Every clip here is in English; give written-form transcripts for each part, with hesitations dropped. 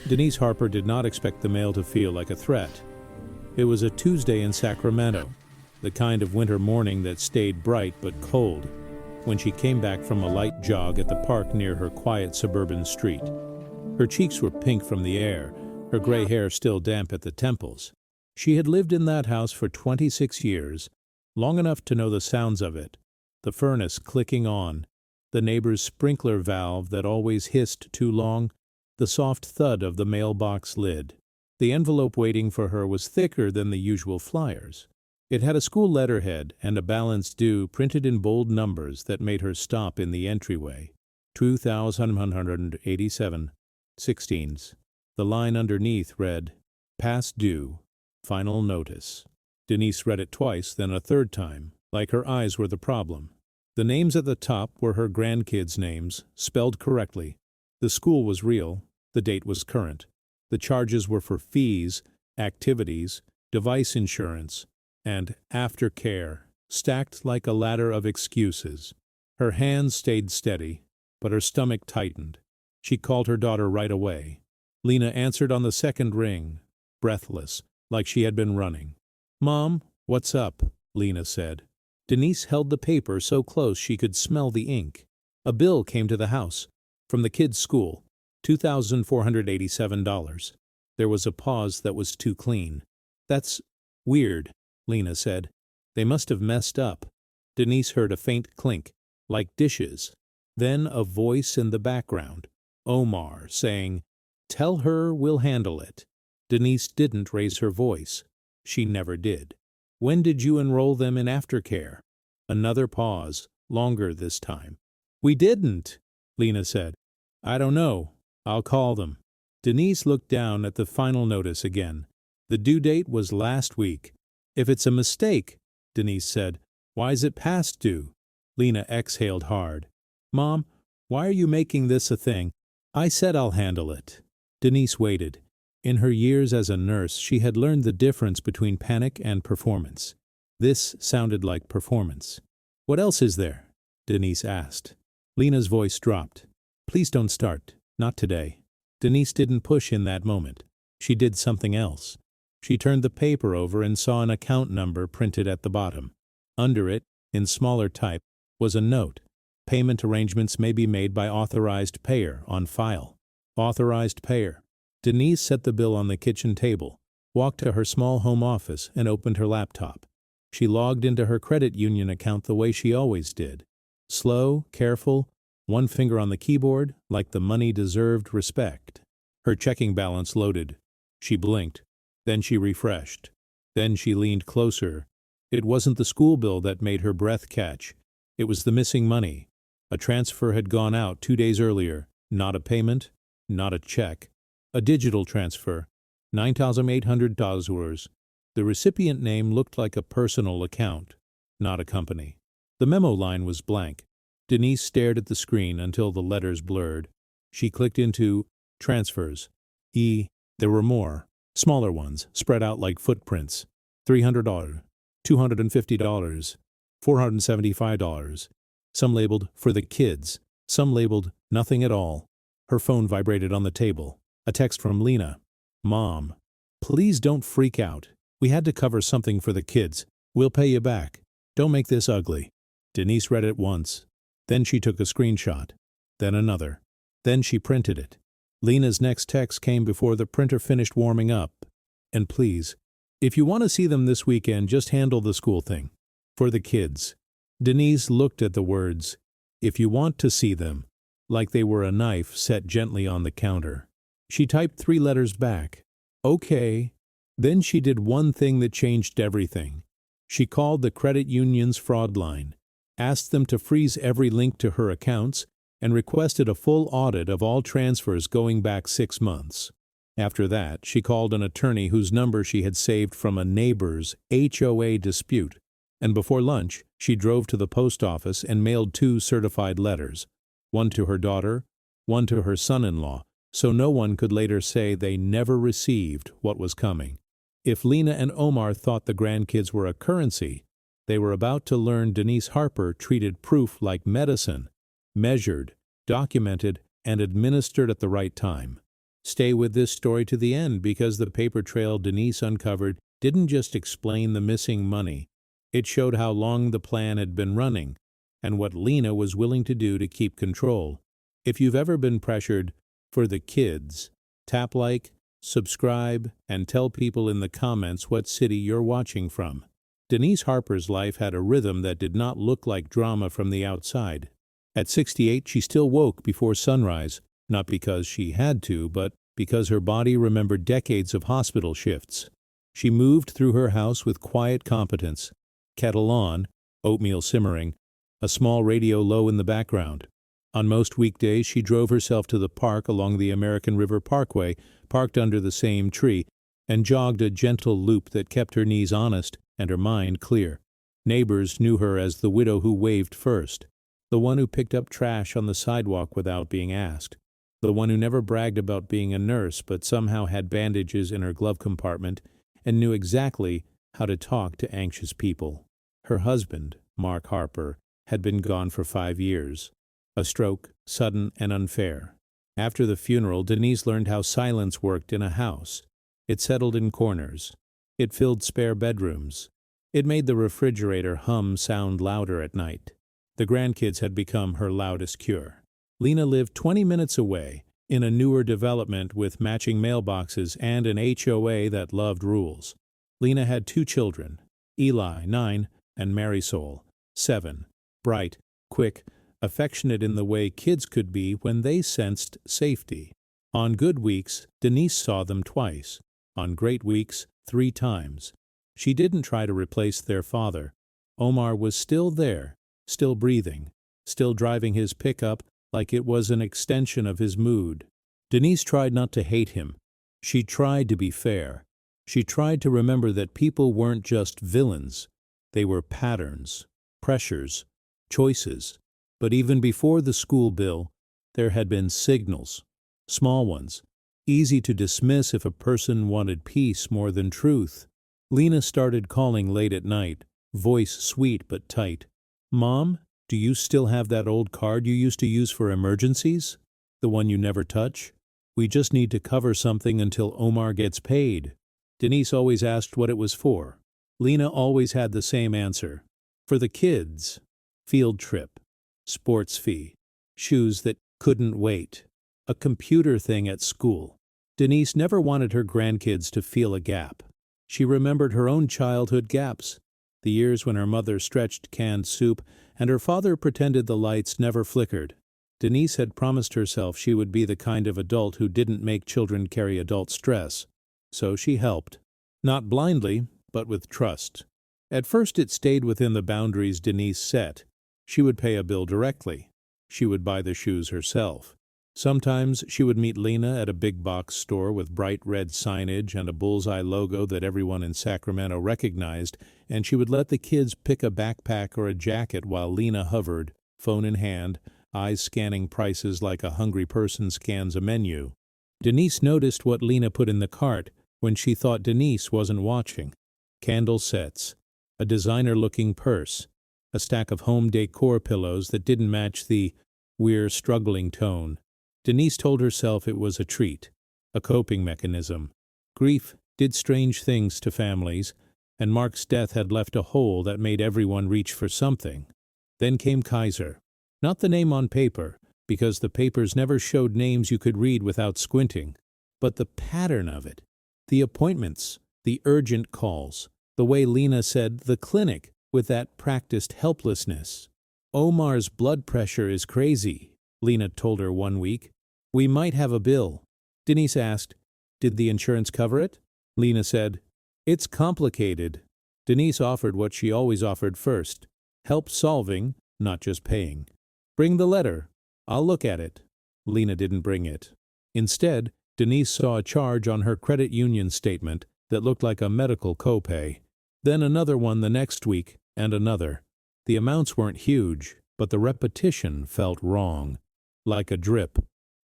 Denise Harper did not expect the mail to feel like a threat. It was a Tuesday in Sacramento, the kind of winter morning that stayed bright but cold, when she came back from a light jog at the park near her quiet suburban street. Her cheeks were pink from the air, her gray hair still damp at the temples. She had lived in that house for 26 years, long enough to know the sounds of it, the furnace clicking on, the neighbor's sprinkler valve that always hissed too long, the soft thud of the mailbox lid. The envelope waiting for her was thicker than the usual flyers. It had a school letterhead and a balance due printed in bold numbers that made her stop in the entryway. 2,187 16s. The line underneath read, "Past due. Final notice." Denise read it twice, then a third time, like her eyes were the problem. The names at the top were her grandkids' names, spelled correctly. The school was real, the date was current. The charges were for fees, activities, device insurance, and aftercare, stacked like a ladder of excuses. Her hands stayed steady, but her stomach tightened. She called her daughter right away. Lena answered on the second ring, breathless, like she had been running. "Mom, what's up?" Lena said. Denise held the paper so close she could smell the ink. A bill came to the house, from the kids' school, $2,487. There was a pause that was too clean. "That's weird," Lena said. "They must have messed up." Denise heard a faint clink, like dishes. Then a voice in the background, Omar, saying, "Tell her we'll handle it." Denise didn't raise her voice. She never did. "When did you enroll them in aftercare?" Another pause, longer this time. "We didn't," Lena said. "I don't know. I'll call them." Denise looked down at the final notice again. The due date was last week. "If it's a mistake," Denise said, "why's it past due?" Lena exhaled hard. "Mom, why are you making this a thing? I said I'll handle it." Denise waited. In her years as a nurse, she had learned the difference between panic and performance. This sounded like performance. "What else is there?" Denise asked. Lena's voice dropped. "Please don't start. Not today." Denise didn't push in that moment. She did something else. She turned the paper over and saw an account number printed at the bottom. Under it, in smaller type, was a note. "Payment arrangements may be made by authorized payer on file." Authorized payer. Denise set the bill on the kitchen table, walked to her small home office, and opened her laptop. She logged into her credit union account the way she always did. Slow, careful, one finger on the keyboard, like the money deserved respect. Her checking balance loaded. She blinked. Then she refreshed. Then she leaned closer. It wasn't the school bill that made her breath catch. It was the missing money. A transfer had gone out 2 days earlier. Not a payment, not a check. A digital transfer, $9,800. The recipient name looked like a personal account, not a company. The memo line was blank. Denise stared at the screen until the letters blurred. She clicked into transfers. There were more, smaller ones, spread out like footprints. $300, $250, $475. Some labeled for the kids, some labeled nothing at all. Her phone vibrated on the table. A text from Lena. "Mom, please don't freak out. We had to cover something for the kids. We'll pay you back. Don't make this ugly." Denise read it once. Then she took a screenshot. Then another. Then she printed it. Lena's next text came before the printer finished warming up. "And please, if you want to see them this weekend, just handle the school thing. For the kids." Denise looked at the words, "if you want to see them," like they were a knife set gently on the counter. She typed 3 letters back. "Okay." Then she did one thing that changed everything. She called the credit union's fraud line, asked them to freeze every link to her accounts, and requested a full audit of all transfers going back 6 months. After that, she called an attorney whose number she had saved from a neighbor's HOA dispute, and before lunch, she drove to the post office and mailed 2 certified letters, one to her daughter, one to her son-in-law, so no one could later say they never received what was coming. If Lena and Omar thought the grandkids were a currency, they were about to learn Denise Harper treated proof like medicine, measured, documented, and administered at the right time. Stay with this story to the end because the paper trail Denise uncovered didn't just explain the missing money. It showed how long the plan had been running and what Lena was willing to do to keep control. If you've ever been pressured for the kids, tap like, subscribe, and tell people in the comments what city you're watching from. Denise Harper's life had a rhythm that did not look like drama from the outside. At 68, she still woke before sunrise, not because she had to, but because her body remembered decades of hospital shifts. She moved through her house with quiet competence, kettle on, oatmeal simmering, a small radio low in the background. On most weekdays, she drove herself to the park along the American River Parkway, parked under the same tree, and jogged a gentle loop that kept her knees honest and her mind clear. Neighbors knew her as the widow who waved first, the one who picked up trash on the sidewalk without being asked, the one who never bragged about being a nurse but somehow had bandages in her glove compartment and knew exactly how to talk to anxious people. Her husband, Mark Harper, had been gone for 5 years. A stroke, sudden and unfair. After the funeral, Denise learned how silence worked in a house. It settled in corners. It filled spare bedrooms. It made the refrigerator hum sound louder at night. The grandkids had become her loudest cure. Lena lived 20 minutes away, in a newer development with matching mailboxes and an HOA that loved rules. Lena had 2 children, Eli, 9, and Marisol, 7, bright, quick, affectionate in the way kids could be when they sensed safety. On good weeks, Denise saw them twice. On great weeks, 3 times. She didn't try to replace their father. Omar was still there, still breathing, still driving his pickup like it was an extension of his mood. Denise tried not to hate him. She tried to be fair. She tried to remember that people weren't just villains. They were patterns, pressures, choices. But even before the school bill, there had been signals, small ones, easy to dismiss if a person wanted peace more than truth. Lena started calling late at night, voice sweet but tight. "Mom, do you still have that old card you used to use for emergencies? The one you never touch? We just need to cover something until Omar gets paid." Denise always asked what it was for. Lena always had the same answer. For the kids. Field trip. Sports fee. Shoes that couldn't wait. A computer thing at school. Denise never wanted her grandkids to feel a gap. She remembered her own childhood gaps. The years when her mother stretched canned soup and her father pretended the lights never flickered. Denise had promised herself she would be the kind of adult who didn't make children carry adult stress. So she helped. Not blindly, but with trust. At first it stayed within the boundaries Denise set. She would pay a bill directly. She would buy the shoes herself. Sometimes she would meet Lena at a big box store with bright red signage and a bullseye logo that everyone in Sacramento recognized, and she would let the kids pick a backpack or a jacket while Lena hovered, phone in hand, eyes scanning prices like a hungry person scans a menu. Denise noticed what Lena put in the cart when she thought Denise wasn't watching. Candle sets, a designer-looking purse, a stack of home decor pillows that didn't match the "we're struggling" tone. Denise told herself it was a treat, a coping mechanism. Grief did strange things to families, and Mark's death had left a hole that made everyone reach for something. Then came Kaiser. Not the name on paper, because the papers never showed names you could read without squinting, but the pattern of it. The appointments, the urgent calls, the way Lena said "the clinic" with that practiced helplessness. "Omar's blood pressure is crazy," Lena told her one week. "We might have a bill." Denise asked, "Did the insurance cover it?" Lena said, "It's complicated." Denise offered what she always offered first, help solving, not just paying. "Bring the letter. I'll look at it." Lena didn't bring it. Instead, Denise saw a charge on her credit union statement that looked like a medical copay. Then another one the next week, and another. The amounts weren't huge, but the repetition felt wrong, like a drip.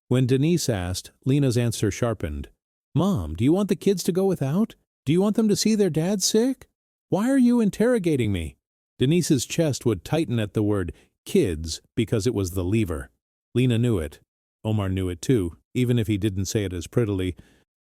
When Denise asked, Lena's answer sharpened. "Mom, do you want the kids to go without? Do you want them to see their dad sick? Why are you interrogating me?" Denise's chest would tighten at the word "kids" because it was the lever. Lena knew it. Omar knew it too, even if he didn't say it as prettily.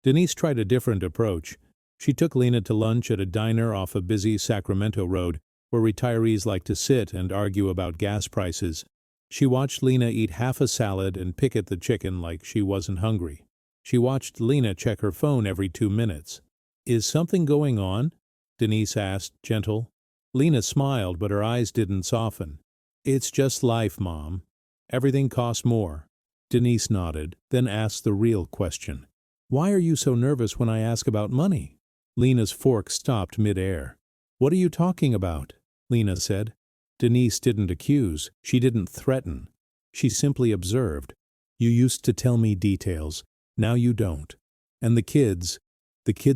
Denise tried a different approach. She took Lena to lunch at a diner off a busy Sacramento road, where retirees like to sit and argue about gas prices. She watched Lena eat half a salad and pick at the chicken like she wasn't hungry. She watched Lena check her phone every 2 minutes. "Is something going on?" Denise asked, gentle. Lena smiled, but her eyes didn't soften. "It's just life, Mom. Everything costs more." Denise nodded, then asked the real question. "Why are you so nervous when I ask about money?" Lena's fork stopped mid-air. "What are you talking about?" Lena said. Denise didn't accuse. She didn't threaten. She simply observed. "You used to tell me details. Now you don't. And the kids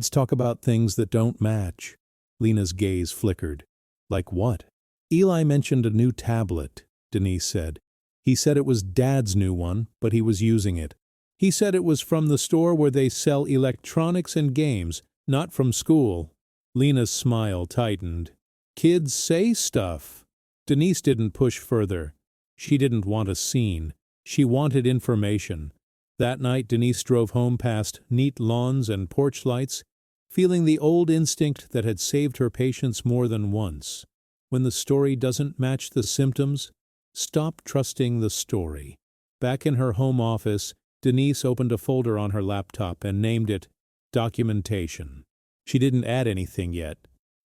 talk about things that don't match." Lena's gaze flickered. "Like what?" "Eli mentioned a new tablet," Denise said. "He said it was Dad's new one, but he was using it. He said it was from the store where they sell electronics and games, not from school." Lena's smile tightened. "Kids say stuff." Denise didn't push further. She didn't want a scene. She wanted information. That night Denise drove home past neat lawns and porch lights, feeling the old instinct that had saved her patients more than once. When the story doesn't match the symptoms, stop trusting the story. Back in her home office, Denise opened a folder on her laptop and named it Documentation. She didn't add anything yet.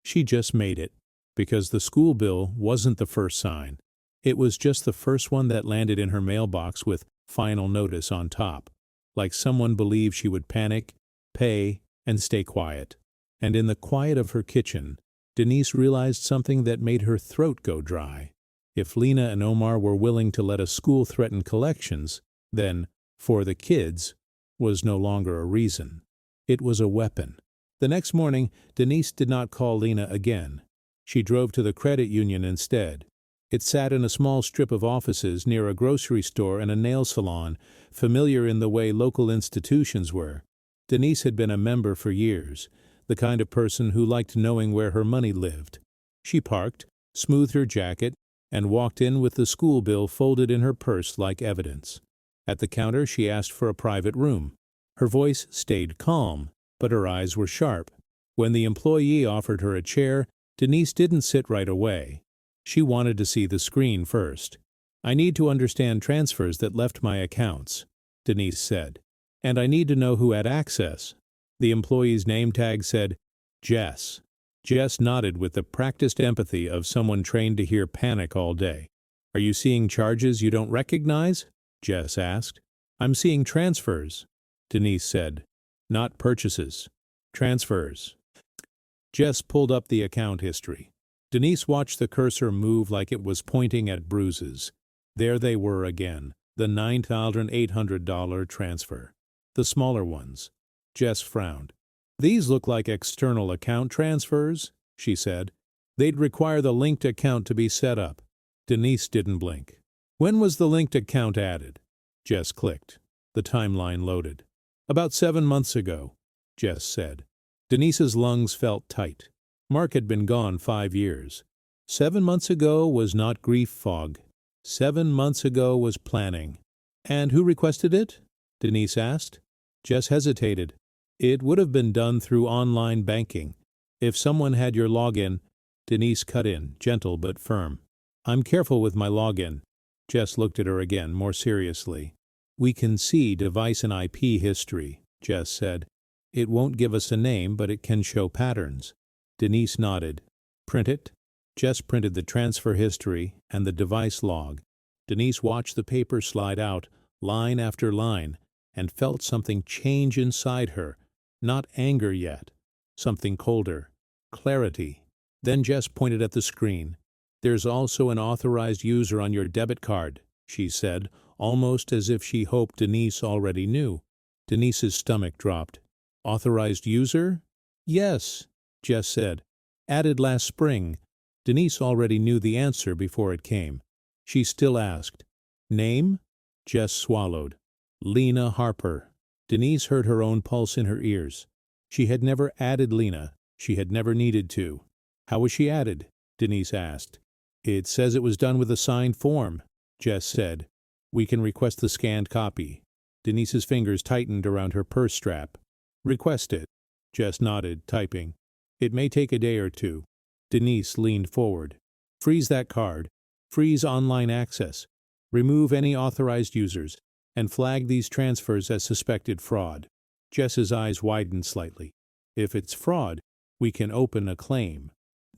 She just made it, because the school bill wasn't the first sign. It was just the first one that landed in her mailbox with final notice on top, like someone believed she would panic, pay, and stay quiet. And in the quiet of her kitchen, Denise realized something that made her throat go dry. If Lena and Omar were willing to let a school threaten collections, then, for the kids, was no longer a reason. It was a weapon. The next morning, Denise did not call Lena again. She drove to the credit union instead. It sat in a small strip of offices near a grocery store and a nail salon, familiar in the way local institutions were. Denise had been a member for years, the kind of person who liked knowing where her money lived. She parked, smoothed her jacket, and walked in with the school bill folded in her purse like evidence. At the counter she asked for a private room. Her voice stayed calm, but her eyes were sharp. When the employee offered her a chair, Denise didn't sit right away. She wanted to see the screen first. "I need to understand transfers that left my accounts," Denise said. "And I need to know who had access." The employee's name tag said, Jess. Jess nodded with the practiced empathy of someone trained to hear panic all day. "Are you seeing charges you don't recognize?" Jess asked. "I'm seeing transfers," Denise said. "Not purchases. Transfers." Jess pulled up the account history. Denise watched the cursor move like it was pointing at bruises. There they were again, the $9,800 transfer. The smaller ones. Jess frowned. "These look like external account transfers," she said. "They'd require the linked account to be set up." Denise didn't blink. "When was the linked account added?" Jess clicked. The timeline loaded. "About 7 months ago," Jess said. Denise's lungs felt tight. Mark had been gone 5 years. 7 months ago was not grief fog. 7 months ago was planning. "And who requested it?" Denise asked. Jess hesitated. "It would have been done through online banking. If someone had your login," Denise cut in, gentle but firm. "I'm careful with my login." Jess looked at her again, more seriously. "We can see device and IP history," Jess said. "It won't give us a name, but it can show patterns." Denise nodded. "Print it?" Jess printed the transfer history and the device log. Denise watched the paper slide out, line after line, and felt something change inside her. Not anger yet. Something colder. Clarity. Then Jess pointed at the screen. "There's also an authorized user on your debit card," she said, almost as if she hoped Denise already knew. Denise's stomach dropped. "Authorized user?" "Yes," Jess said. "Added last spring." Denise already knew the answer before it came. She still asked. "Name?" Jess swallowed. "Lena Harper." Denise heard her own pulse in her ears. She had never added Lena. She had never needed to. "How was she added?" Denise asked. "It says it was done with a signed form," Jess said. "We can request the scanned copy." Denise's fingers tightened around her purse strap. Request it. Jess nodded, typing. It may take a day or two. Denise leaned forward. Freeze that card. Freeze online access. Remove any authorized users. And flag these transfers as suspected fraud. Jess's eyes widened slightly. If it's fraud, we can open a claim.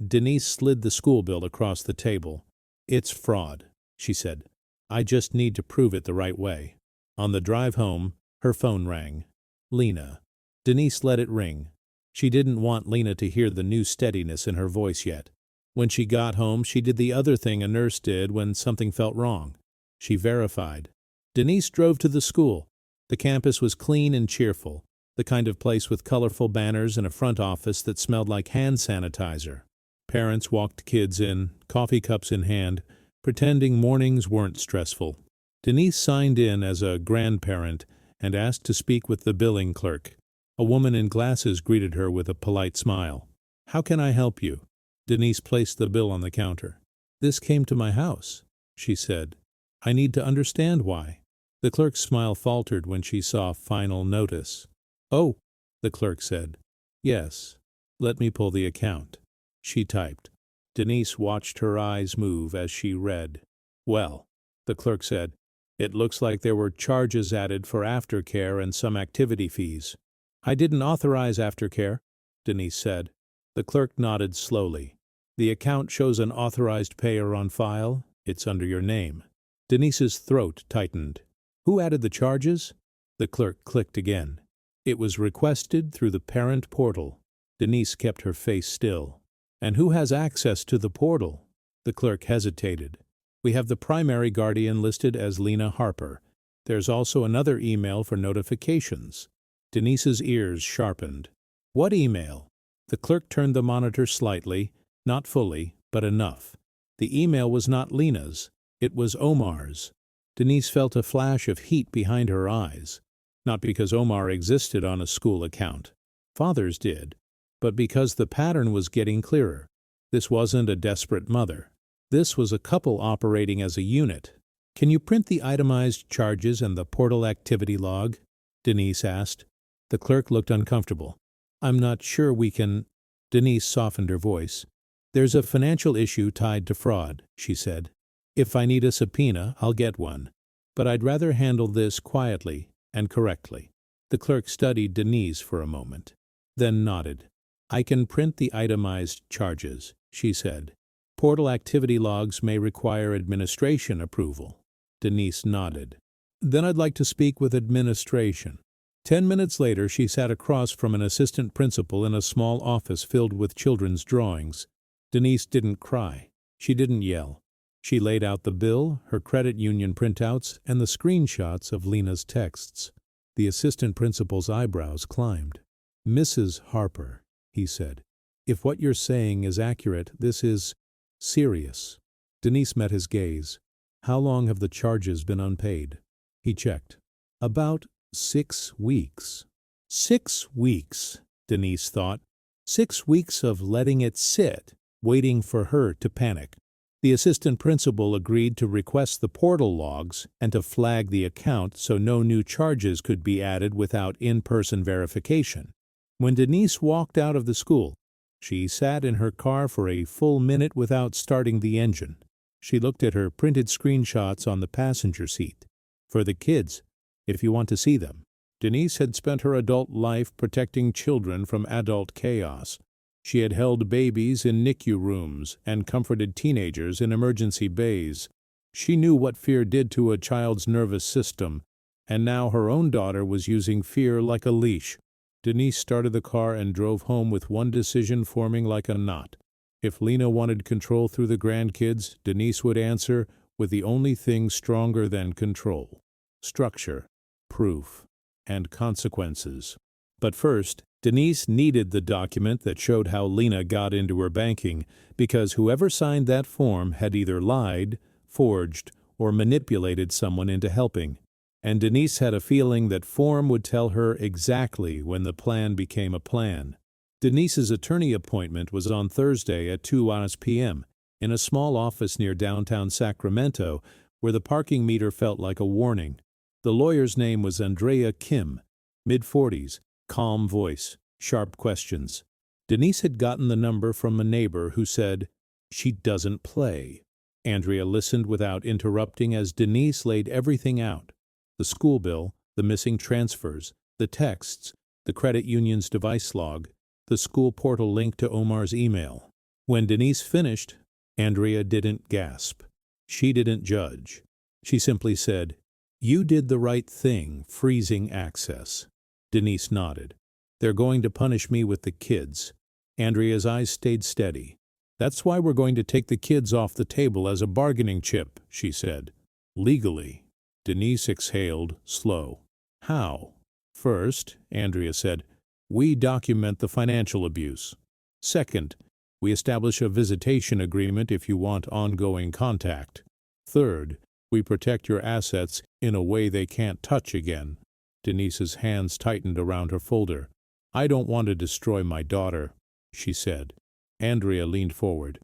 Denise slid the school bill across the table. It's fraud, she said. I just need to prove it the right way. On the drive home, her phone rang. Lena. Denise let it ring. She didn't want Lena to hear the new steadiness in her voice yet. When she got home, she did the other thing a nurse did when something felt wrong. She verified. Denise drove to the school. The campus was clean and cheerful, the kind of place with colorful banners and a front office that smelled like hand sanitizer. Parents walked kids in, coffee cups in hand, pretending mornings weren't stressful. Denise signed in as a grandparent and asked to speak with the billing clerk. A woman in glasses greeted her with a polite smile. How can I help you? Denise placed the bill on the counter. This came to my house, she said. I need to understand why. The clerk's smile faltered when she saw final notice. Oh, the clerk said. Yes. Let me pull the account. She typed. Denise watched her eyes move as she read. Well, the clerk said, it looks like there were charges added for aftercare and some activity fees. I didn't authorize aftercare, Denise said. The clerk nodded slowly. The account shows an authorized payer on file. It's under your name. Denise's throat tightened. Who added the charges? The clerk clicked again. It was requested through the parent portal. Denise kept her face still. And who has access to the portal? The clerk hesitated. We have the primary guardian listed as Lena Harper. There's also another email for notifications. Denise's ears sharpened. What email? The clerk turned the monitor slightly, not fully, but enough. The email was not Lena's. It was Omar's. Denise felt a flash of heat behind her eyes. Not because Omar existed on a school account. Fathers did. But because the pattern was getting clearer. This wasn't a desperate mother. This was a couple operating as a unit. Can you print the itemized charges and the portal activity log? Denise asked. The clerk looked uncomfortable. I'm not sure we can. Denise softened her voice. There's a financial issue tied to fraud, she said. If I need a subpoena, I'll get one. But I'd rather handle this quietly and correctly. The clerk studied Denise for a moment, then nodded. I can print the itemized charges, she said. Portal activity logs may require administration approval. Denise nodded. Then I'd like to speak with administration. 10 minutes later, she sat across from an assistant principal in a small office filled with children's drawings. Denise didn't cry. She didn't yell. She laid out the bill, her credit union printouts, and the screenshots of Lena's texts. The assistant principal's eyebrows climbed. Mrs. Harper, he said, if what you're saying is accurate, this is serious. Denise met his gaze. How long have the charges been unpaid? He checked. About 6 weeks. 6 weeks, Denise thought. 6 weeks of letting it sit, waiting for her to panic. The assistant principal agreed to request the portal logs and to flag the account so no new charges could be added without in-person verification. When Denise walked out of the school, she sat in her car for a full minute without starting the engine. She looked at her printed screenshots on the passenger seat. For the kids, if you want to see them. Denise had spent her adult life protecting children from adult chaos. She had held babies in NICU rooms and comforted teenagers in emergency bays. She knew what fear did to a child's nervous system, and now her own daughter was using fear like a leash. Denise started the car and drove home with one decision forming like a knot. If Lena wanted control through the grandkids, Denise would answer with the only thing stronger than control: structure, proof, and consequences. But first, Denise needed the document that showed how Lena got into her banking, because whoever signed that form had either lied, forged, or manipulated someone into helping. And Denise had a feeling that form would tell her exactly when the plan became a plan. Denise's attorney appointment was on Thursday at 2 p.m. in a small office near downtown Sacramento, where the parking meter felt like a warning. The lawyer's name was Andrea Kim, mid-40s, calm voice, sharp questions. Denise had gotten the number from a neighbor who said, "She doesn't play." Andrea listened without interrupting as Denise laid everything out: the school bill, the missing transfers, the texts, the credit union's device log, the school portal link to Omar's email. When Denise finished, Andrea didn't gasp. She didn't judge. She simply said, "You did the right thing, freezing access." Denise nodded. "They're going to punish me with the kids." Andrea's eyes stayed steady. "That's why we're going to take the kids off the table as a bargaining chip," she said. "Legally." Denise exhaled, slow. "How?" "First," Andrea said, "we document the financial abuse. Second, we establish a visitation agreement if you want ongoing contact. Third, we protect your assets in a way they can't touch again." Denise's hands tightened around her folder. "I don't want to destroy my daughter," she said. Andrea leaned forward.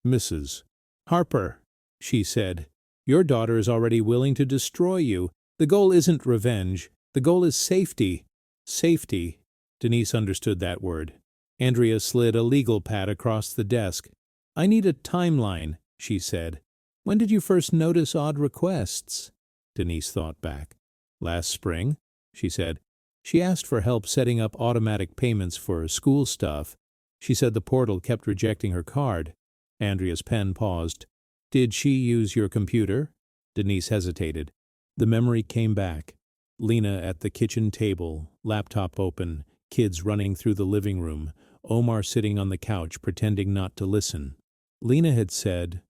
"Mrs. Harper," she said, "your daughter is already willing to destroy you. The goal isn't revenge. The goal is safety." Safety. Denise understood that word. Andrea slid a legal pad across the desk. "I need a timeline," she said. "When did you first notice odd requests?" Denise thought back. "Last spring," she said. "She asked for help setting up automatic payments for school stuff. She said the portal kept rejecting her card." Andrea's pen paused. "Did she use your computer?" Denise hesitated. The memory came back. Lena at the kitchen table, laptop open, kids running through the living room, Omar sitting on the couch pretending not to listen. Lena had said,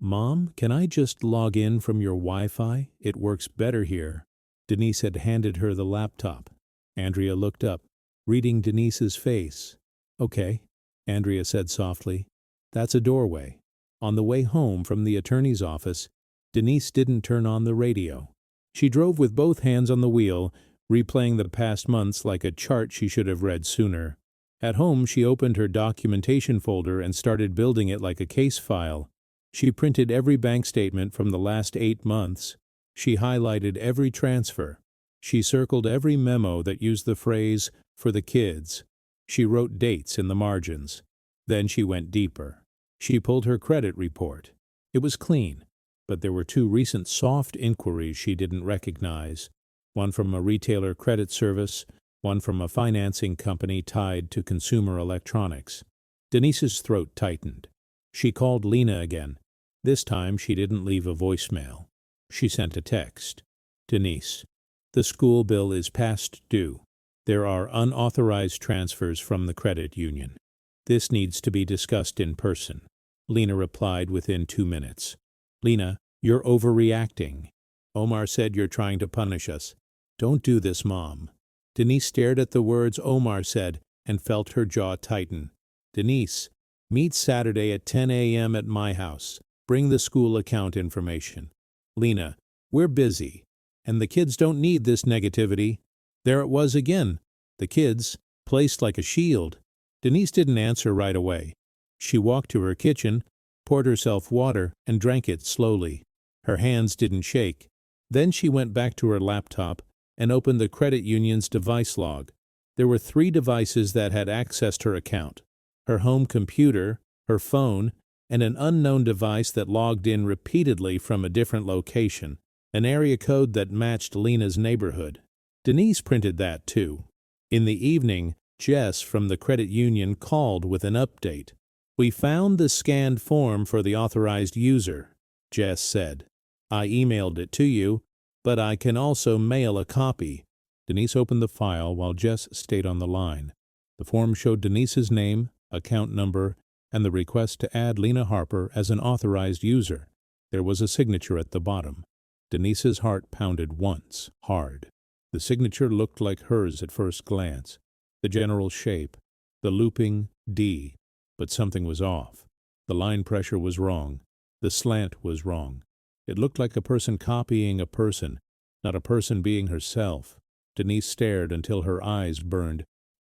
"Mom, can I just log in from your Wi-Fi? It works better here." Denise had handed her the laptop. Andrea looked up, reading Denise's face. "Okay," Andrea said softly. "That's a doorway." On the way home from the attorney's office, Denise didn't turn on the radio. She drove with both hands on the wheel, replaying the past months like a chart she should have read sooner. At home, she opened her documentation folder and started building it like a case file. She printed every bank statement from the last 8 months. She highlighted every transfer. She circled every memo that used the phrase, "for the kids." She wrote dates in the margins. Then she went deeper. She pulled her credit report. It was clean, but there were 2 recent soft inquiries she didn't recognize. One from a retailer credit service, one from a financing company tied to consumer electronics. Denise's throat tightened. She called Lena again. This time she didn't leave a voicemail. She sent a text. "Denise, the school bill is past due. There are unauthorized transfers from the credit union. This needs to be discussed in person." Lena replied within 2 minutes. "Lena, you're overreacting. Omar said you're trying to punish us. Don't do this, Mom." Denise stared at the words Omar said and felt her jaw tighten. "Denise, meet Saturday at 10 a.m. at my house. Bring the school account information." "Lena, we're busy. And the kids don't need this negativity." There it was again. The kids, placed like a shield. Denise didn't answer right away. She walked to her kitchen, poured herself water, and drank it slowly. Her hands didn't shake. Then she went back to her laptop and opened the credit union's device log. There were 3 devices that had accessed her account: her home computer, her phone, and an unknown device that logged in repeatedly from a different location, an area code that matched Lena's neighborhood. Denise printed that too. In the evening, Jess from the credit union called with an update. "We found the scanned form for the authorized user," Jess said. "I emailed it to you, but I can also mail a copy." Denise opened the file while Jess stayed on the line. The form showed Denise's name, account number, and the request to add Lena Harper as an authorized user. There was a signature at the bottom. Denise's heart pounded once, hard. The signature looked like hers at first glance. The general shape, the looping D, but something was off. The line pressure was wrong. The slant was wrong. It looked like a person copying a person, not a person being herself. Denise stared until her eyes burned.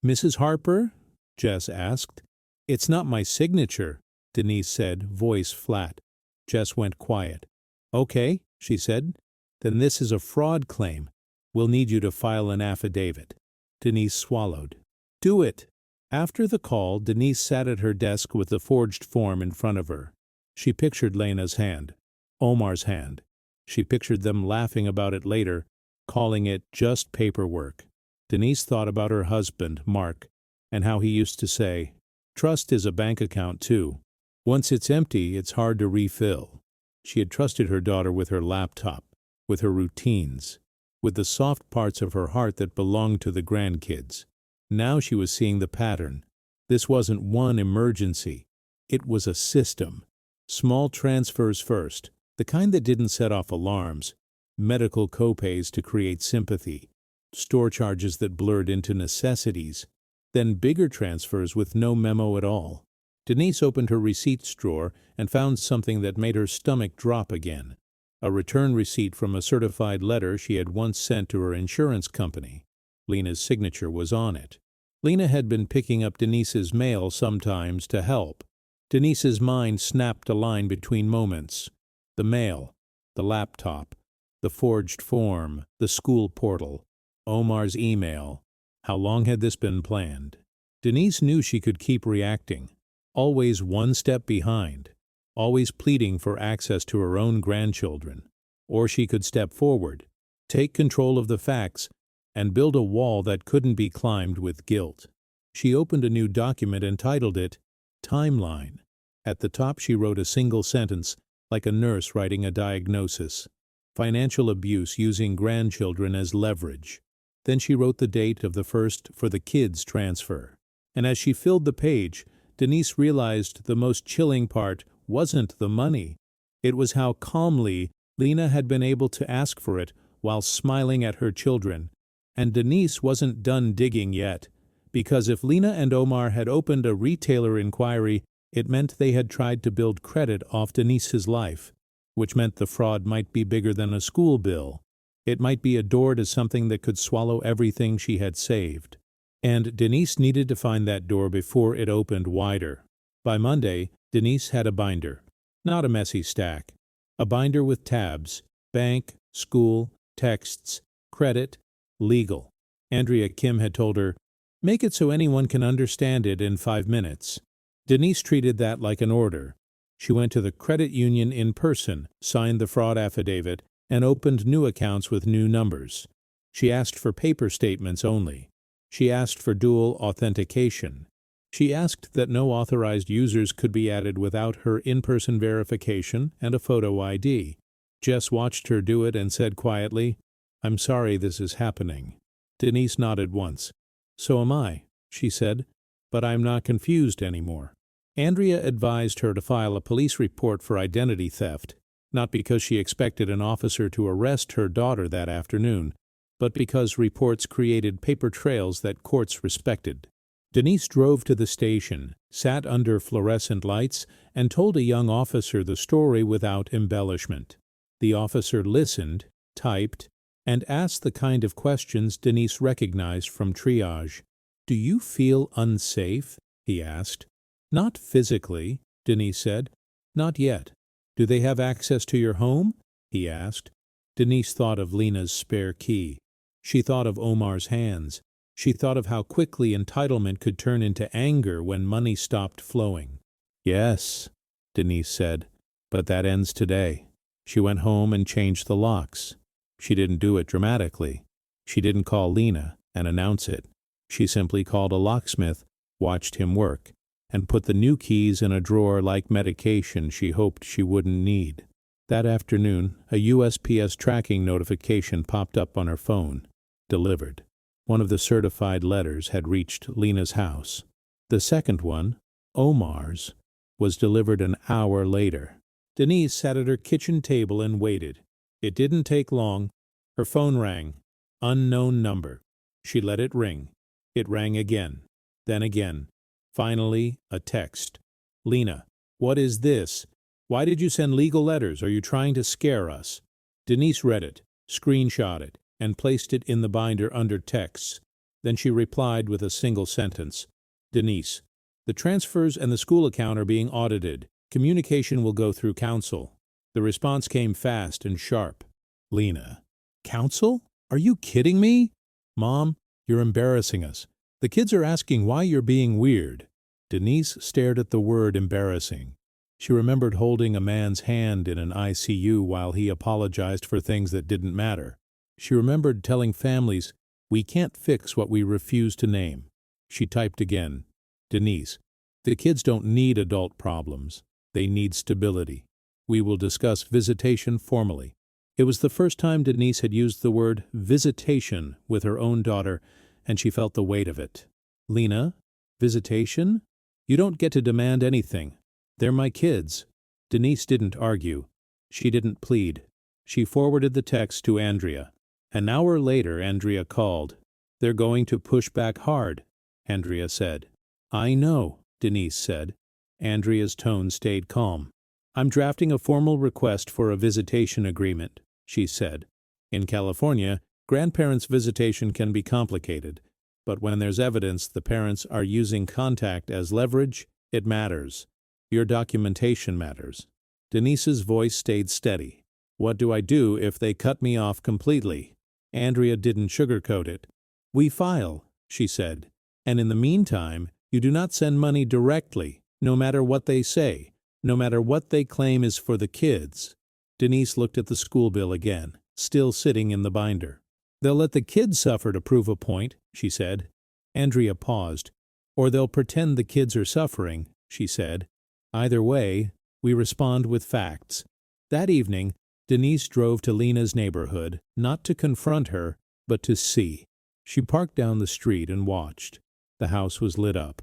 "Mrs. Harper?" Jess asked. "It's not my signature," Denise said, voice flat. Jess went quiet. "Okay," she said. "Then this is a fraud claim. We'll need you to file an affidavit." Denise swallowed. "Do it." After the call, Denise sat at her desk with the forged form in front of her. She pictured Lena's hand, Omar's hand. She pictured them laughing about it later, calling it just paperwork. Denise thought about her husband, Mark, and how he used to say, "Trust is a bank account too. Once it's empty, it's hard to refill." She had trusted her daughter with her laptop, with her routines, with the soft parts of her heart that belonged to the grandkids. Now she was seeing the pattern. This wasn't one emergency. It was a system. Small transfers first, the kind that didn't set off alarms, medical copays to create sympathy, store charges that blurred into necessities, then bigger transfers with no memo at all. Denise opened her receipts drawer and found something that made her stomach drop again. A return receipt from a certified letter she had once sent to her insurance company. Lena's signature was on it. Lena had been picking up Denise's mail sometimes to help. Denise's mind snapped a line between moments. The mail, the laptop, the forged form, the school portal, Omar's email. How long had this been planned? Denise knew she could keep reacting, always one step behind, always pleading for access to her own grandchildren. Or she could step forward, take control of the facts, and build a wall that couldn't be climbed with guilt. She opened a new document and titled it Timeline. At the top she wrote a single sentence, like a nurse writing a diagnosis. Financial abuse using grandchildren as leverage. Then she wrote the date of the first for the kids' transfer. And as she filled the page, Denise realized the most chilling part wasn't the money. It was how calmly Lena had been able to ask for it while smiling at her children. And Denise wasn't done digging yet, because if Lena and Omar had opened a retailer inquiry, it meant they had tried to build credit off Denise's life, which meant the fraud might be bigger than a school bill. It might be a door to something that could swallow everything she had saved. And Denise needed to find that door before it opened wider. By Monday, Denise had a binder. Not a messy stack. A binder with tabs: bank, school, texts, credit, legal. Andrea Kim had told her, "Make it so anyone can understand it in 5 minutes." Denise treated that like an order. She went to the credit union in person, signed the fraud affidavit, and opened new accounts with new numbers. She asked for paper statements only. She asked for dual authentication. She asked that no authorized users could be added without her in-person verification and a photo ID. Jess watched her do it and said quietly, "I'm sorry this is happening." Denise nodded once. "So am I," she said, "but I'm not confused anymore." Andrea advised her to file a police report for identity theft, not because she expected an officer to arrest her daughter that afternoon, but because reports created paper trails that courts respected. Denise drove to the station, sat under fluorescent lights, and told a young officer the story without embellishment. The officer listened, typed, and asked the kind of questions Denise recognized from triage. "Do you feel unsafe?" he asked. "Not physically," Denise said. "Not yet." "Do they have access to your home?" he asked. Denise thought of Lena's spare key. She thought of Omar's hands. She thought of how quickly entitlement could turn into anger when money stopped flowing. "Yes," Denise said, "but that ends today." She went home and changed the locks. She didn't do it dramatically. She didn't call Lena and announce it. She simply called a locksmith, watched him work, and put the new keys in a drawer like medication she hoped she wouldn't need. That afternoon, a USPS tracking notification popped up on her phone. Delivered. One of the certified letters had reached Lena's house. The second one, Omar's, was delivered an hour later. Denise sat at her kitchen table and waited. It didn't take long. Her phone rang. Unknown number. She let it ring. It rang again. Then again. Finally, a text. "Lena, what is this? Why did you send legal letters? Are you trying to scare us?" Denise read it, screenshot it, and placed it in the binder under texts. Then she replied with a single sentence. "Denise, the transfers and the school account are being audited. Communication will go through counsel." The response came fast and sharp. "Lena, counsel? Are you kidding me? Mom, you're embarrassing us. The kids are asking why you're being weird. Denise stared at the word embarrassing. She remembered holding a man's hand in an ICU while he apologized for things that didn't matter. She remembered telling families, "We can't fix what we refuse to name." She typed again, "Denise, the kids don't need adult problems. They need stability. We will discuss visitation formally." It was the first time Denise had used the word visitation with her own daughter, and she felt the weight of it. "Lena, visitation? You don't get to demand anything. They're my kids." Denise didn't argue. She didn't plead. She forwarded the text to Andrea. An hour later, Andrea called. "They're going to push back hard," Andrea said. "I know," Denise said. Andrea's tone stayed calm. "I'm drafting a formal request for a visitation agreement," she said. "In California, grandparents' visitation can be complicated, but when there's evidence the parents are using contact as leverage, it matters. Your documentation matters." Denise's voice stayed steady. "What do I do if they cut me off completely?" Andrea didn't sugarcoat it. "We file," she said. "And in the meantime, you do not send money directly, no matter what they say, no matter what they claim is for the kids." Denise looked at the school bill again, still sitting in the binder. "They'll let the kids suffer to prove a point," she said. Andrea paused. "Or they'll pretend the kids are suffering," she said. "Either way, we respond with facts." That evening, Denise drove to Lena's neighborhood, not to confront her, but to see. She parked down the street and watched. The house was lit up.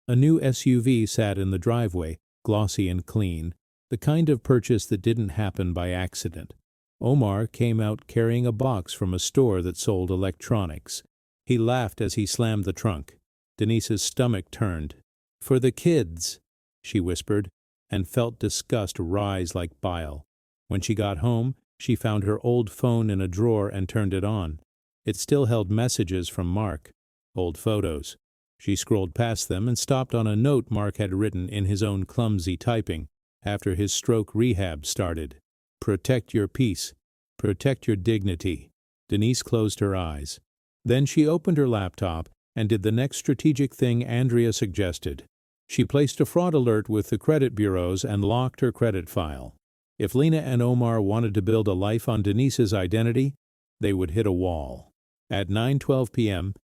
A new SUV sat in the driveway, glossy and clean, the kind of purchase that didn't happen by accident. Omar came out carrying a box from a store that sold electronics. He laughed as he slammed the trunk. Denise's stomach turned. "For the kids," she whispered, and felt disgust rise like bile. When she got home, she found her old phone in a drawer and turned it on. It still held messages from Mark, old photos. She scrolled past them and stopped on a note Mark had written in his own clumsy typing after his stroke rehab started. "Protect your peace. Protect your dignity." Denise closed her eyes. Then she opened her laptop and did the next strategic thing Andrea suggested. She placed a fraud alert with the credit bureaus and locked her credit file. If Lena and Omar wanted to build a life on Denise's identity, they would hit a wall. At 9:12 p.m.,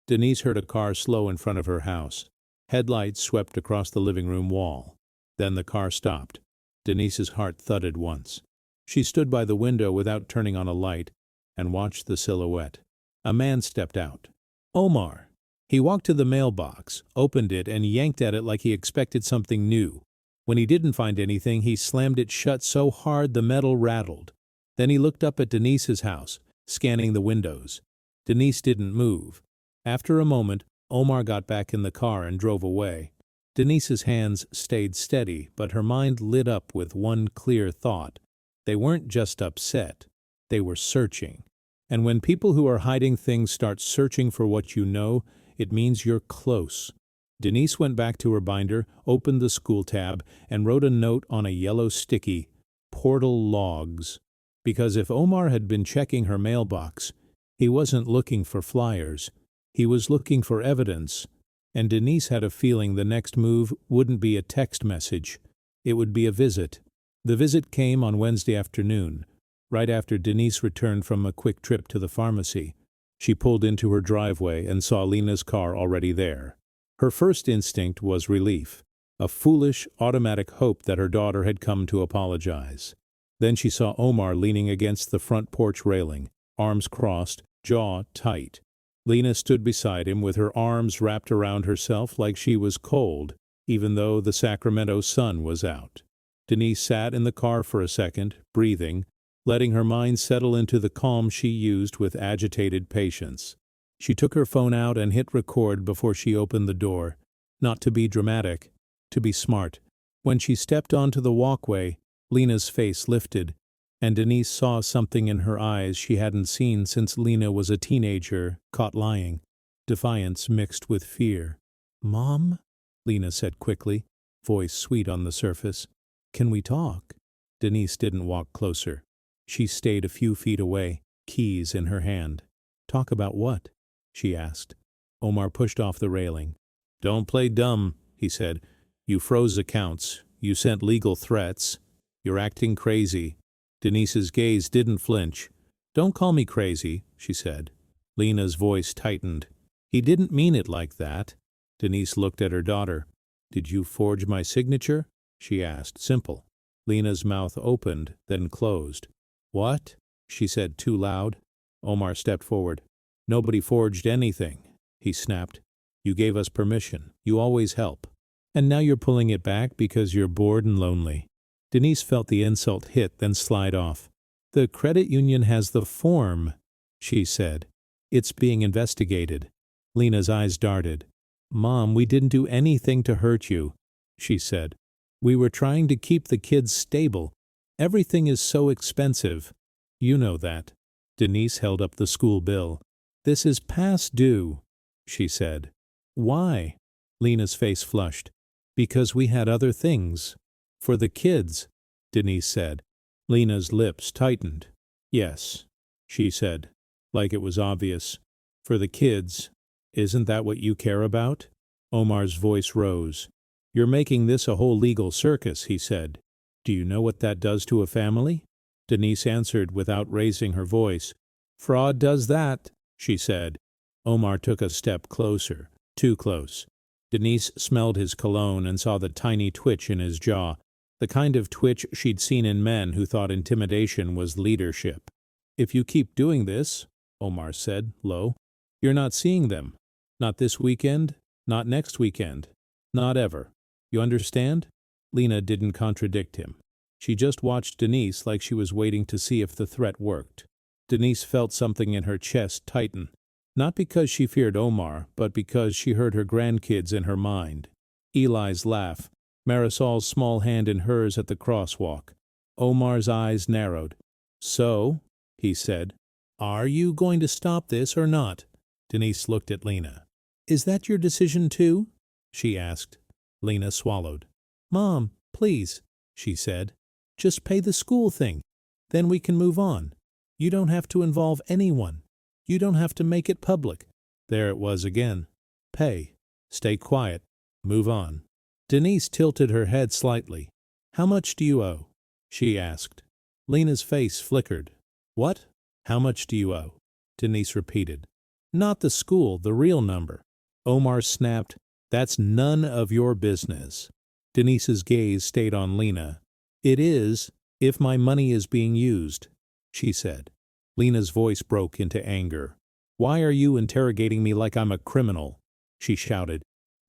Denise heard a car slow in front of her house. Headlights swept across the living room wall. Then the car stopped. Denise's heart thudded once. She stood by the window without turning on a light and watched the silhouette. A man stepped out. Omar. He walked to the mailbox, opened it, and yanked at it like he expected something new. When he didn't find anything, he slammed it shut so hard the metal rattled. Then he looked up at Denise's house, scanning the windows. Denise didn't move. After a moment, Omar got back in the car and drove away. Denise's hands stayed steady, but her mind lit up with one clear thought. They weren't just upset. They were searching. And when people who are hiding things start searching for what you know, it means you're close. Denise went back to her binder, opened the school tab, and wrote a note on a yellow sticky, "Portal logs." Because if Omar had been checking her mailbox, he wasn't looking for flyers. He was looking for evidence. And Denise had a feeling the next move wouldn't be a text message. It would be a visit. The visit came on Wednesday afternoon, right after Denise returned from a quick trip to the pharmacy. She pulled into her driveway and saw Lena's car already there. Her first instinct was relief, a foolish, automatic hope that her daughter had come to apologize. Then she saw Omar leaning against the front porch railing, arms crossed, jaw tight. Lena stood beside him with her arms wrapped around herself like she was cold, even though the Sacramento sun was out. Denise sat in the car for a second, breathing, letting her mind settle into the calm she used with agitated patience. She took her phone out and hit record before she opened the door. Not to be dramatic, to be smart. When she stepped onto the walkway, Lena's face lifted, and Denise saw something in her eyes she hadn't seen since Lena was a teenager, caught lying. Defiance mixed with fear. "Mom?" Lena said quickly, voice sweet on the surface. "Can we talk?" Denise didn't walk closer. She stayed a few feet away, keys in her hand. Talk about what? She asked. Omar pushed off the railing. Don't play dumb, he said. You froze accounts. You sent legal threats. You're acting crazy. Denise's gaze didn't flinch. Don't call me crazy, she said. Lena's voice tightened. He didn't mean it like that. Denise looked at her daughter. Did you forge my signature? She asked. Simple. Lena's mouth opened, then closed. What? She said too loud. Omar stepped forward. Nobody forged anything, he snapped. You gave us permission. You always help. And now you're pulling it back because you're bored and lonely. Denise felt the insult hit, then slide off. The credit union has the form, she said. It's being investigated. Lena's eyes darted. Mom, we didn't do anything to hurt you, she said. We were trying to keep the kids stable. Everything is so expensive. You know that. Denise held up the school bill. This is past due, she said. Why? Lena's face flushed. Because we had other things. For the kids, Denise said. Lena's lips tightened. Yes, she said, like it was obvious. For the kids. Isn't that what you care about? Omar's voice rose. You're making this a whole legal circus, he said. Do you know what that does to a family? Denise answered without raising her voice. Fraud does that, she said. Omar took a step closer, too close. Denise smelled his cologne and saw the tiny twitch in his jaw, the kind of twitch she'd seen in men who thought intimidation was leadership. If you keep doing this, Omar said, low, you're not seeing them. Not this weekend, not next weekend, not ever. You understand? Lena didn't contradict him. She just watched Denise like she was waiting to see if the threat worked. Denise felt something in her chest tighten, not because she feared Omar, but because she heard her grandkids in her mind. Eli's laugh, Marisol's small hand in hers at the crosswalk. Omar's eyes narrowed. So, he said, are you going to stop this or not? Denise looked at Lena. Is that your decision too? She asked. Lena swallowed. Mom, please, she said. Just pay the school thing. Then we can move on. You don't have to involve anyone. You don't have to make it public. There it was again. Pay. Stay quiet. Move on. Denise tilted her head slightly. How much do you owe? She asked. Lena's face flickered. What? How much do you owe? Denise repeated. Not the school, the real number. Omar snapped. That's none of your business. Denise's gaze stayed on Lena. It is, if my money is being used, she said. Lena's voice broke into anger. Why are you interrogating me like I'm a criminal? She shouted.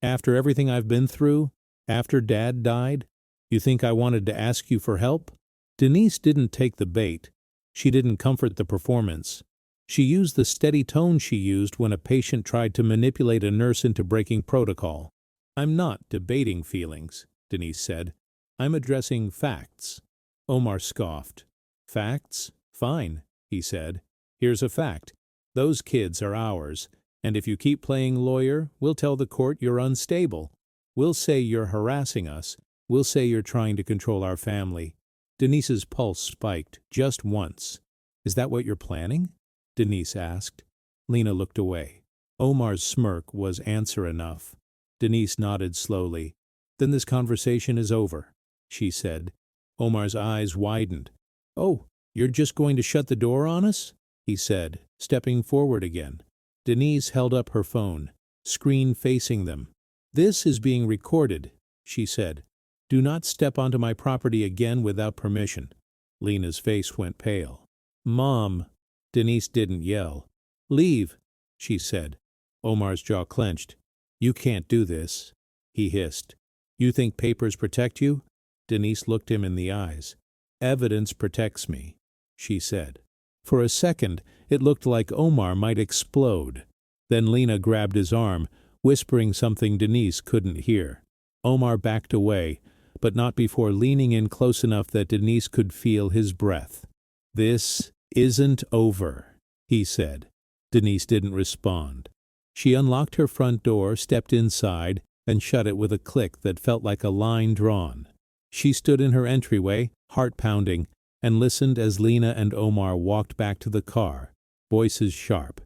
After everything I've been through? After Dad died? You think I wanted to ask you for help? Denise didn't take the bait. She didn't comfort the performance. She used the steady tone she used when a patient tried to manipulate a nurse into breaking protocol. I'm not debating feelings, Denise said. I'm addressing facts. Omar scoffed. Facts? Fine, he said. Here's a fact. Those kids are ours, and if you keep playing lawyer, we'll tell the court you're unstable. We'll say you're harassing us. We'll say you're trying to control our family. Denise's pulse spiked, just once. Is that what you're planning? Denise asked. Lena looked away. Omar's smirk was answer enough. Denise nodded slowly. Then this conversation is over, she said. Omar's eyes widened. Oh, you're just going to shut the door on us? He said, stepping forward again. Denise held up her phone, screen facing them. This is being recorded, she said. Do not step onto my property again without permission. Lena's face went pale. Mom. Denise didn't yell. Leave, she said. Omar's jaw clenched. You can't do this, he hissed. You think papers protect you? Denise looked him in the eyes. Evidence protects me, she said. For a second, it looked like Omar might explode. Then Lena grabbed his arm, whispering something Denise couldn't hear. Omar backed away, but not before leaning in close enough that Denise could feel his breath. This isn't over, he said. Denise didn't respond. She unlocked her front door, stepped inside, and shut it with a click that felt like a line drawn. She stood in her entryway, heart pounding, and listened as Lena and Omar walked back to the car, voices sharp.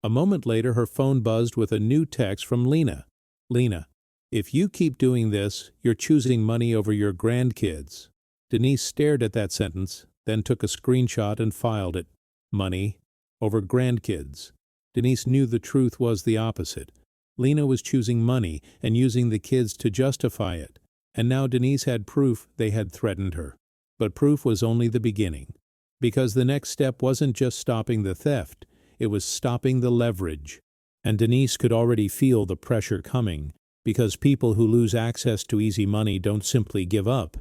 A moment later, her phone buzzed with a new text from Lena. Lena, if you keep doing this, you're choosing money over your grandkids. Denise stared at that sentence, then took a screenshot and filed it. Money over grandkids. Denise knew the truth was the opposite. Lena was choosing money and using the kids to justify it. And now Denise had proof they had threatened her. But proof was only the beginning. Because the next step wasn't just stopping the theft, it was stopping the leverage. And Denise could already feel the pressure coming, because people who lose access to easy money don't simply give up.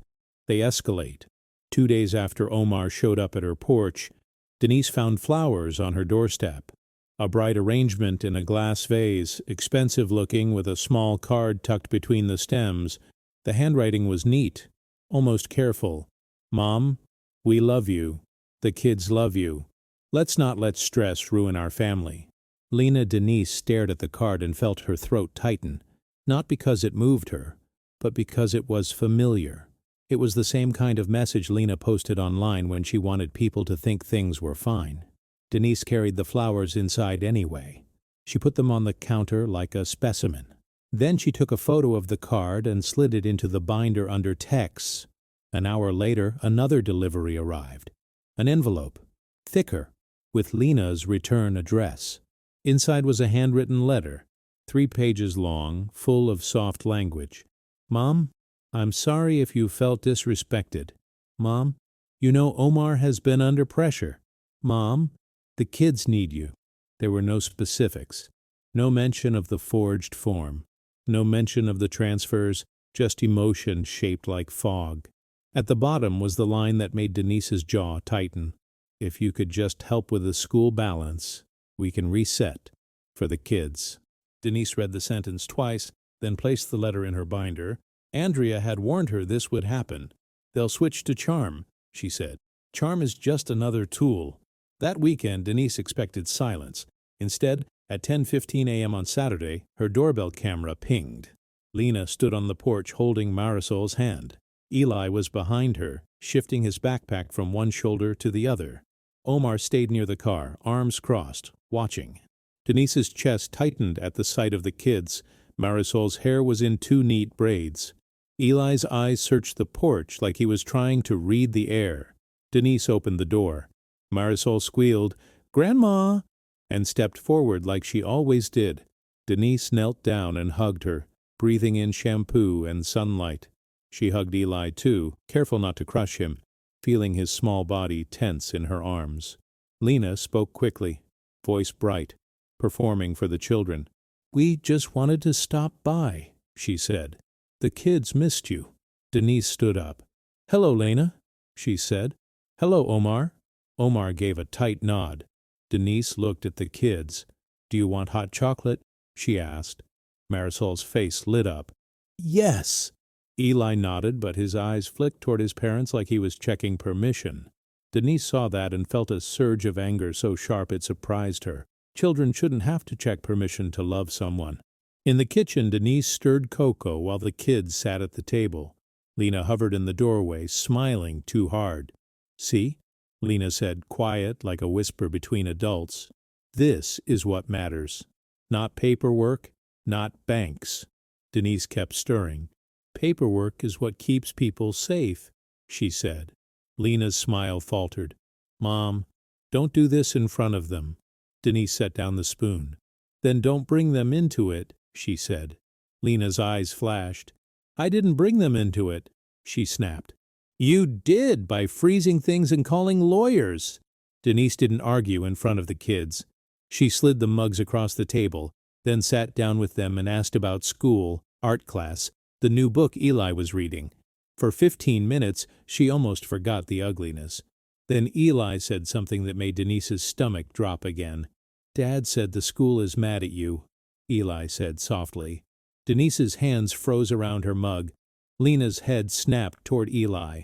They escalate. 2 days after Omar showed up at her porch, Denise found flowers on her doorstep. A bright arrangement in a glass vase, expensive looking with a small card tucked between the stems. The handwriting was neat, almost careful. Mom, we love you. The kids love you. Let's not let stress ruin our family. Denise stared at the card and felt her throat tighten, not because it moved her, but because it was familiar. It was the same kind of message Lena posted online when she wanted people to think things were fine. Denise carried the flowers inside anyway. She put them on the counter like a specimen. Then she took a photo of the card and slid it into the binder under texts. An hour later, another delivery arrived. An envelope, thicker, with Lena's return address. Inside was a handwritten letter, 3 pages long, full of soft language. Mom, I'm sorry if you felt disrespected. Mom, you know Omar has been under pressure. Mom, the kids need you. There were no specifics. No mention of the forged form. No mention of the transfers, just emotion shaped like fog. At the bottom was the line that made Denise's jaw tighten. If you could just help with the school balance, we can reset for the kids. Denise read the sentence twice, then placed the letter in her binder. Andrea had warned her this would happen. They'll switch to charm, she said. Charm is just another tool. That weekend, Denise expected silence. Instead, at 10:15 a.m. on Saturday, her doorbell camera pinged. Lena stood on the porch holding Marisol's hand. Eli was behind her, shifting his backpack from one shoulder to the other. Omar stayed near the car, arms crossed, watching. Denise's chest tightened at the sight of the kids. Marisol's hair was in 2 neat braids. Eli's eyes searched the porch like he was trying to read the air. Denise opened the door. Marisol squealed, "Grandma!" and stepped forward like she always did. Denise knelt down and hugged her, breathing in shampoo and sunlight. She hugged Eli too, careful not to crush him, feeling his small body tense in her arms. Lena spoke quickly, voice bright, performing for the children. "We just wanted to stop by," she said. "The kids missed you." Denise stood up. "Hello, Lena," she said. "Hello, Omar." Omar gave a tight nod. Denise looked at the kids. "Do you want hot chocolate?" she asked. Marisol's face lit up. "Yes!" Eli nodded, but his eyes flicked toward his parents like he was checking permission. Denise saw that and felt a surge of anger so sharp it surprised her. Children shouldn't have to check permission to love someone. In the kitchen, Denise stirred cocoa while the kids sat at the table. Lena hovered in the doorway, smiling too hard. "See?" Lena said, quiet like a whisper between adults. "This is what matters. Not paperwork, not banks." Denise kept stirring. "Paperwork is what keeps people safe," she said. Lena's smile faltered. "Mom, don't do this in front of them." Denise set down the spoon. "Then don't bring them into it," she said. Lena's eyes flashed. "I didn't bring them into it," she snapped. "You did, by freezing things and calling lawyers." Denise didn't argue in front of the kids. She slid the mugs across the table, then sat down with them and asked about school, art class, the new book Eli was reading. For 15 minutes, she almost forgot the ugliness. Then Eli said something that made Denise's stomach drop again. "Dad said the school is mad at you," Eli said softly. Denise's hands froze around her mug. Lena's head snapped toward Eli.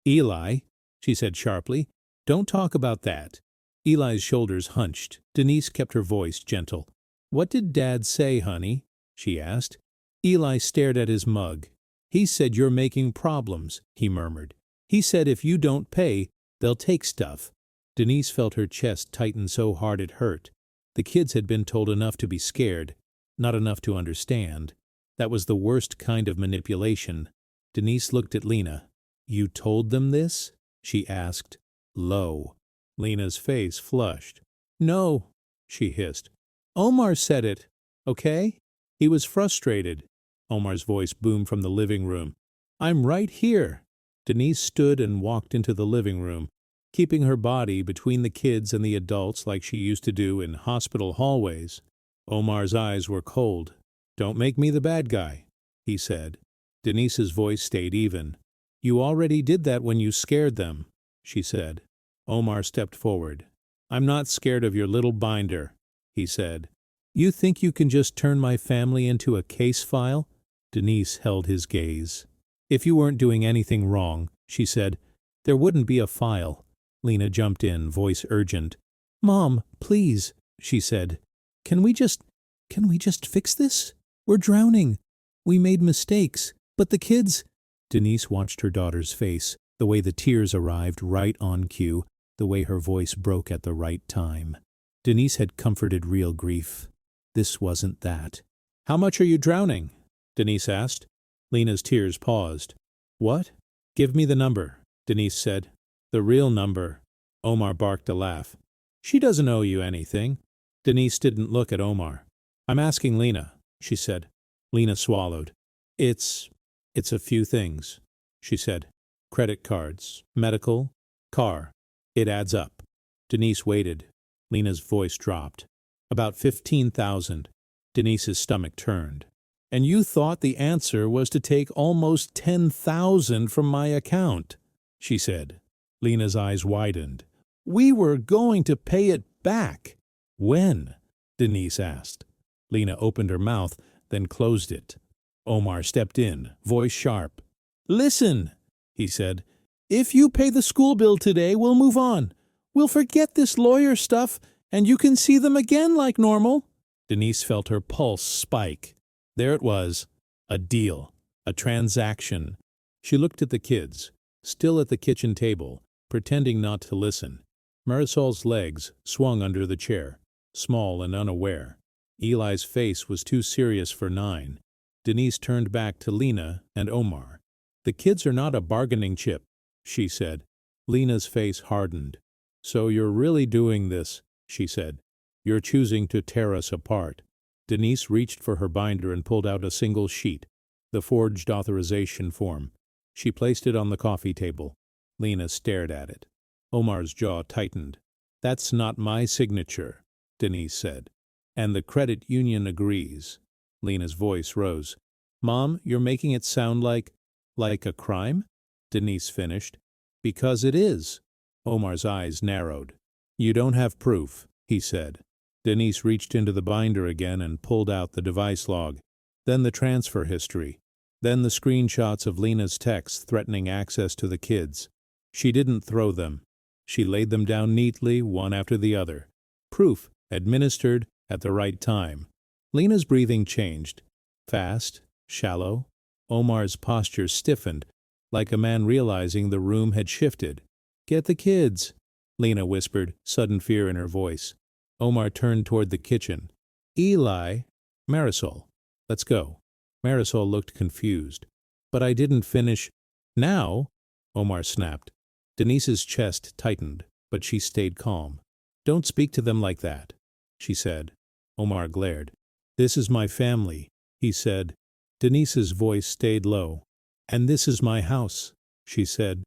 "Eli," she said sharply, "don't talk about that." Eli's shoulders hunched. Denise kept her voice gentle. "What did Dad say, honey?" she asked. Eli stared at his mug. "He said you're making problems," he murmured. "He said if you don't pay, they'll take stuff." Denise felt her chest tighten so hard it hurt. The kids had been told enough to be scared, not enough to understand. That was the worst kind of manipulation. Denise looked at Lena. "You told them this?" she asked, low. Lena's face flushed. "No," she hissed. "Omar said it, okay? He was frustrated." Omar's voice boomed from the living room. "I'm right here." Denise stood and walked into the living room, keeping her body between the kids and the adults like she used to do in hospital hallways. Omar's eyes were cold. "Don't make me the bad guy," he said. Denise's voice stayed even. "You already did that when you scared them," she said. Omar stepped forward. "I'm not scared of your little binder," he said. "You think you can just turn my family into a case file?" Denise held his gaze. "If you weren't doing anything wrong," she said, "there wouldn't be a file." Lena jumped in, voice urgent. "Mom, please," she said. Can we just fix this? We're drowning. We made mistakes, but the kids—" Denise watched her daughter's face, the way the tears arrived right on cue, the way her voice broke at the right time. Denise had comforted real grief. This wasn't that. "How much are you drowning?" Denise asked. Lena's tears paused. "What?" "Give me the number," Denise said. "The real number." Omar barked a laugh. "She doesn't owe you anything." Denise didn't look at Omar. "I'm asking Lena," she said. Lena swallowed. It's a few things," she said. "Credit cards, medical, car. It adds up." Denise waited. Lena's voice dropped. "About 15,000. Denise's stomach turned. "And you thought the answer was to take almost 10,000 from my account," she said. Lena's eyes widened. "We were going to pay it back." "When?" Denise asked. Lena opened her mouth, then closed it. Omar stepped in, voice sharp. "Listen," he said. "If you pay the school bill today, we'll move on. We'll forget this lawyer stuff, and you can see them again like normal." Denise felt her pulse spike. There it was, a deal, a transaction. She looked at the kids, still at the kitchen table, pretending not to listen. Marisol's legs swung under the chair, small and unaware. Eli's face was too serious for 9. Denise turned back to Lena and Omar. "The kids are not a bargaining chip," she said. Lena's face hardened. "So you're really doing this," she said. "You're choosing to tear us apart." Denise reached for her binder and pulled out a single sheet, the forged authorization form. She placed it on the coffee table. Lena stared at it. Omar's jaw tightened. "That's not my signature," Denise said. "And the credit union agrees." Lena's voice rose. "Mom, you're making it sound like a crime?" Denise finished. "Because it is." Omar's eyes narrowed. "You don't have proof," he said. Denise reached into the binder again and pulled out the device log, then the transfer history, then the screenshots of Lena's texts threatening access to the kids. She didn't throw them. She laid them down neatly, one after the other. Proof administered at the right time. Lena's breathing changed. Fast, shallow. Omar's posture stiffened, like a man realizing the room had shifted. "Get the kids," Lena whispered, sudden fear in her voice. Omar turned toward the kitchen. "Eli, Marisol, let's go." Marisol looked confused. "But I didn't finish." "Now?" Omar snapped. Denise's chest tightened, but she stayed calm. "Don't speak to them like that," she said. Omar glared. "This is my family," he said. Denise's voice stayed low. "And this is my house," she said.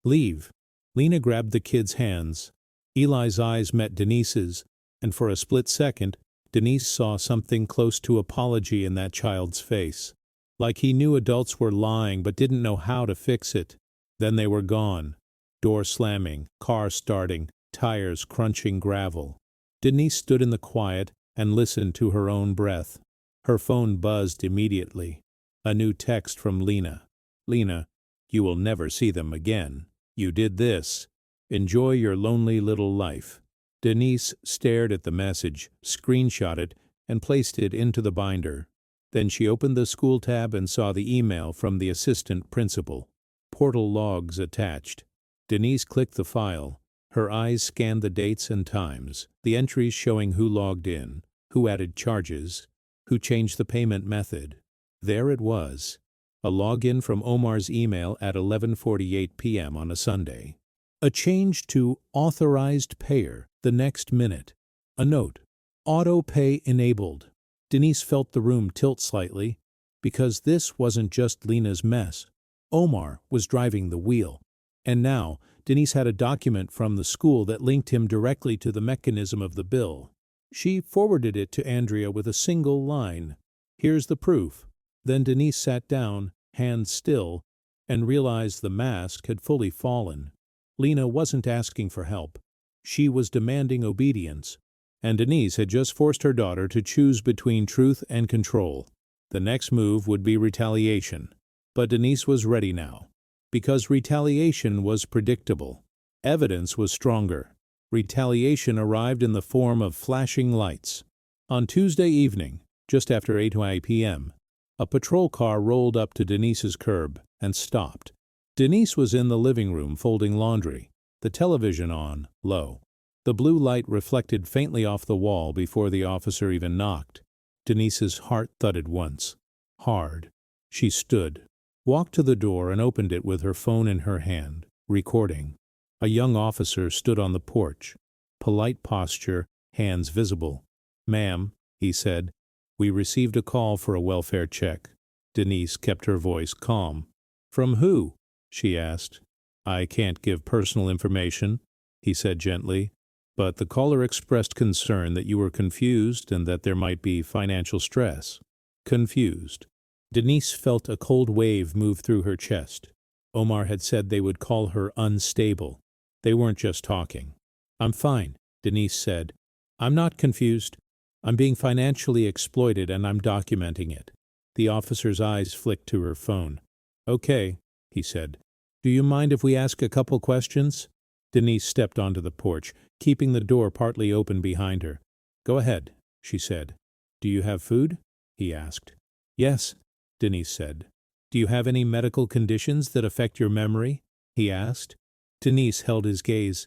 "Leave." Lena grabbed the kids' hands. Eli's eyes met Denise's, and for a split second, Denise saw something close to apology in that child's face. Like he knew adults were lying but didn't know how to fix it. Then they were gone. Door slamming, car starting, tires crunching gravel. Denise stood in the quiet and listened to her own breath. Her phone buzzed immediately. A new text from Lena. "Lena, you will never see them again. You did this. Enjoy your lonely little life." Denise stared at the message, screenshot it, and placed it into the binder. Then she opened the school tab and saw the email from the assistant principal. Portal logs attached. Denise clicked the file. Her eyes scanned the dates and times, the entries showing who logged in, who added charges, who changed the payment method. There it was, a login from Omar's email at 11:48 p.m. on a Sunday. A change to authorized payer the next minute. A note, auto pay enabled. Denise felt the room tilt slightly, because this wasn't just Lena's mess. Omar was driving the wheel. And now, Denise had a document from the school that linked him directly to the mechanism of the bill. She forwarded it to Andrea with a single line. Here's the proof. Then Denise sat down, hands still, and realized the mask had fully fallen. Lena wasn't asking for help. She was demanding obedience. And Denise had just forced her daughter to choose between truth and control. The next move would be retaliation. But Denise was ready now. Because retaliation was predictable. Evidence was stronger. Retaliation arrived in the form of flashing lights. On Tuesday evening, just after 8 p.m., a patrol car rolled up to Denise's curb and stopped. Denise was in the living room folding laundry, the television on, low. The blue light reflected faintly off the wall before the officer even knocked. Denise's heart thudded once. Hard. She stood, walked to the door and opened it with her phone in her hand, recording. A young officer stood on the porch. Polite posture, hands visible. "Ma'am," he said, "we received a call for a welfare check." Denise kept her voice calm. "From who?" she asked. "I can't give personal information," he said gently, "but the caller expressed concern that you were confused and that there might be financial stress." Confused. Denise felt a cold wave move through her chest. Omar had said they would call her unstable. They weren't just talking. "I'm fine," Denise said. "I'm not confused. I'm being financially exploited and I'm documenting it." The officer's eyes flicked to her phone. "Okay," he said. "Do you mind if we ask a couple questions?" Denise stepped onto the porch, keeping the door partly open behind her. "Go ahead," she said. "Do you have food?" he asked. "Yes," Denise said. "Do you have any medical conditions that affect your memory?" he asked. Denise held his gaze.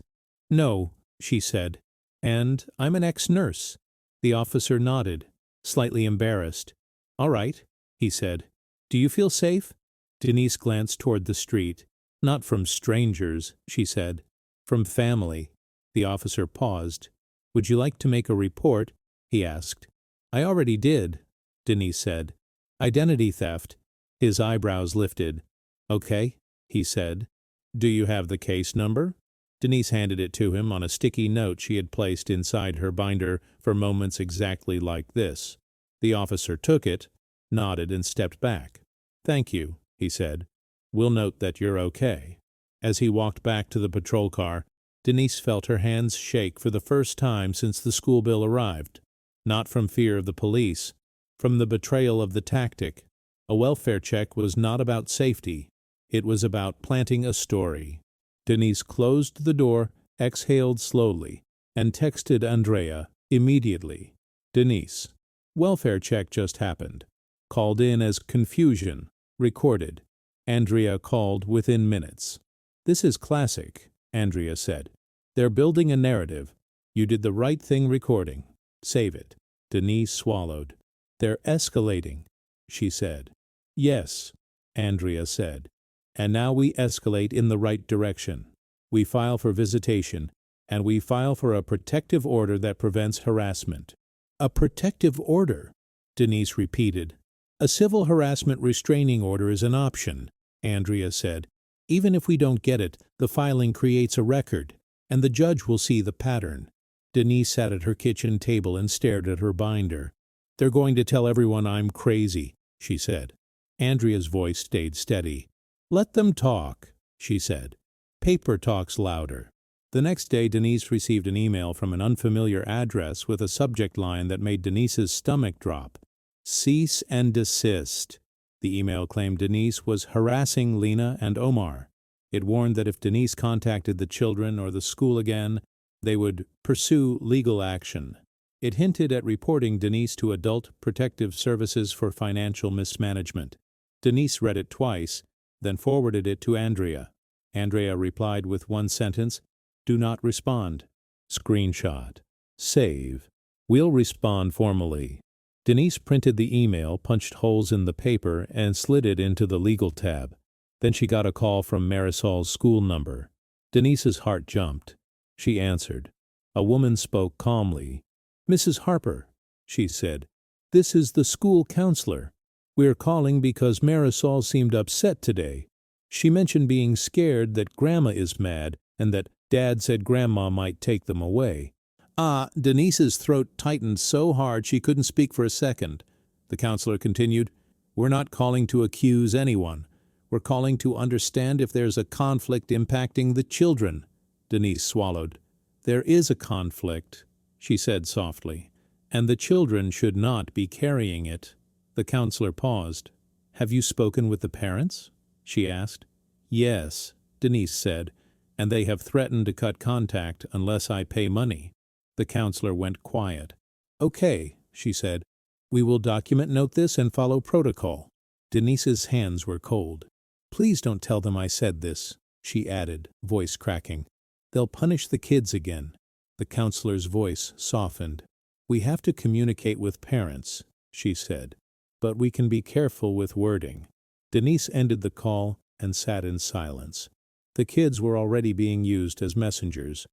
"No," she said. "And I'm an ex-nurse." The officer nodded, slightly embarrassed. "All right," he said. "Do you feel safe?" Denise glanced toward the street. "Not from strangers," she said. "From family." The officer paused. "Would you like to make a report?" he asked. "I already did," Denise said. "Identity theft." His eyebrows lifted. "Okay," he said. "Do you have the case number?" Denise handed it to him on a sticky note she had placed inside her binder for moments exactly like this. The officer took it, nodded and stepped back. "Thank you," he said. "We'll note that you're okay." As he walked back to the patrol car, Denise felt her hands shake for the first time since the school bill arrived. Not from fear of the police, from the betrayal of the tactic. A welfare check was not about safety. It was about planting a story. Denise closed the door, exhaled slowly, and texted Andrea immediately. "Denise, welfare check just happened. Called in as confusion. Recorded." Andrea called within minutes. "This is classic," Andrea said. "They're building a narrative. You did the right thing recording. Save it." Denise swallowed. "They're escalating," she said. "Yes," Andrea said. "And now we escalate in the right direction. We file for visitation, and we file for a protective order that prevents harassment." "A protective order?" Denise repeated. "A civil harassment restraining order is an option," Andrea said. "Even if we don't get it, the filing creates a record, and the judge will see the pattern." Denise sat at her kitchen table and stared at her binder. "They're going to tell everyone I'm crazy," she said. Andrea's voice stayed steady. "Let them talk," she said. "Paper talks louder." The next day Denise received an email from an unfamiliar address with a subject line that made Denise's stomach drop. "Cease and desist." The email claimed Denise was harassing Lena and Omar. It warned that if Denise contacted the children or the school again, they would pursue legal action. It hinted at reporting Denise to Adult Protective Services for financial mismanagement. Denise read it twice, then forwarded it to Andrea. Andrea replied with one sentence, Do not respond. Screenshot. Save. We'll respond formally. Denise printed the email, punched holes in the paper, and slid it into the legal tab. Then she got a call from Marisol's school number. Denise's heart jumped. She answered. A woman spoke calmly. "Mrs. Harper," she said, "this is the school counselor. We're calling because Marisol seemed upset today. She mentioned being scared that Grandma is mad and that Dad said Grandma might take them away." Denise's throat tightened so hard she couldn't speak for a second. The counselor continued, "We're not calling to accuse anyone. We're calling to understand if there's a conflict impacting the children." Denise swallowed. "There is a conflict," she said softly, "and the children should not be carrying it." The counselor paused. "Have you spoken with the parents?" she asked. "Yes," Denise said, "and they have threatened to cut contact unless I pay money." The counselor went quiet. "Okay," she said. "We will note this and follow protocol." Denise's hands were cold. "Please don't tell them I said this," she added, voice cracking. "They'll punish the kids again." The counselor's voice softened. "We have to communicate with parents," she said, "but we can be careful with wording." Denise ended the call and sat in silence. The kids were already being used as messengers.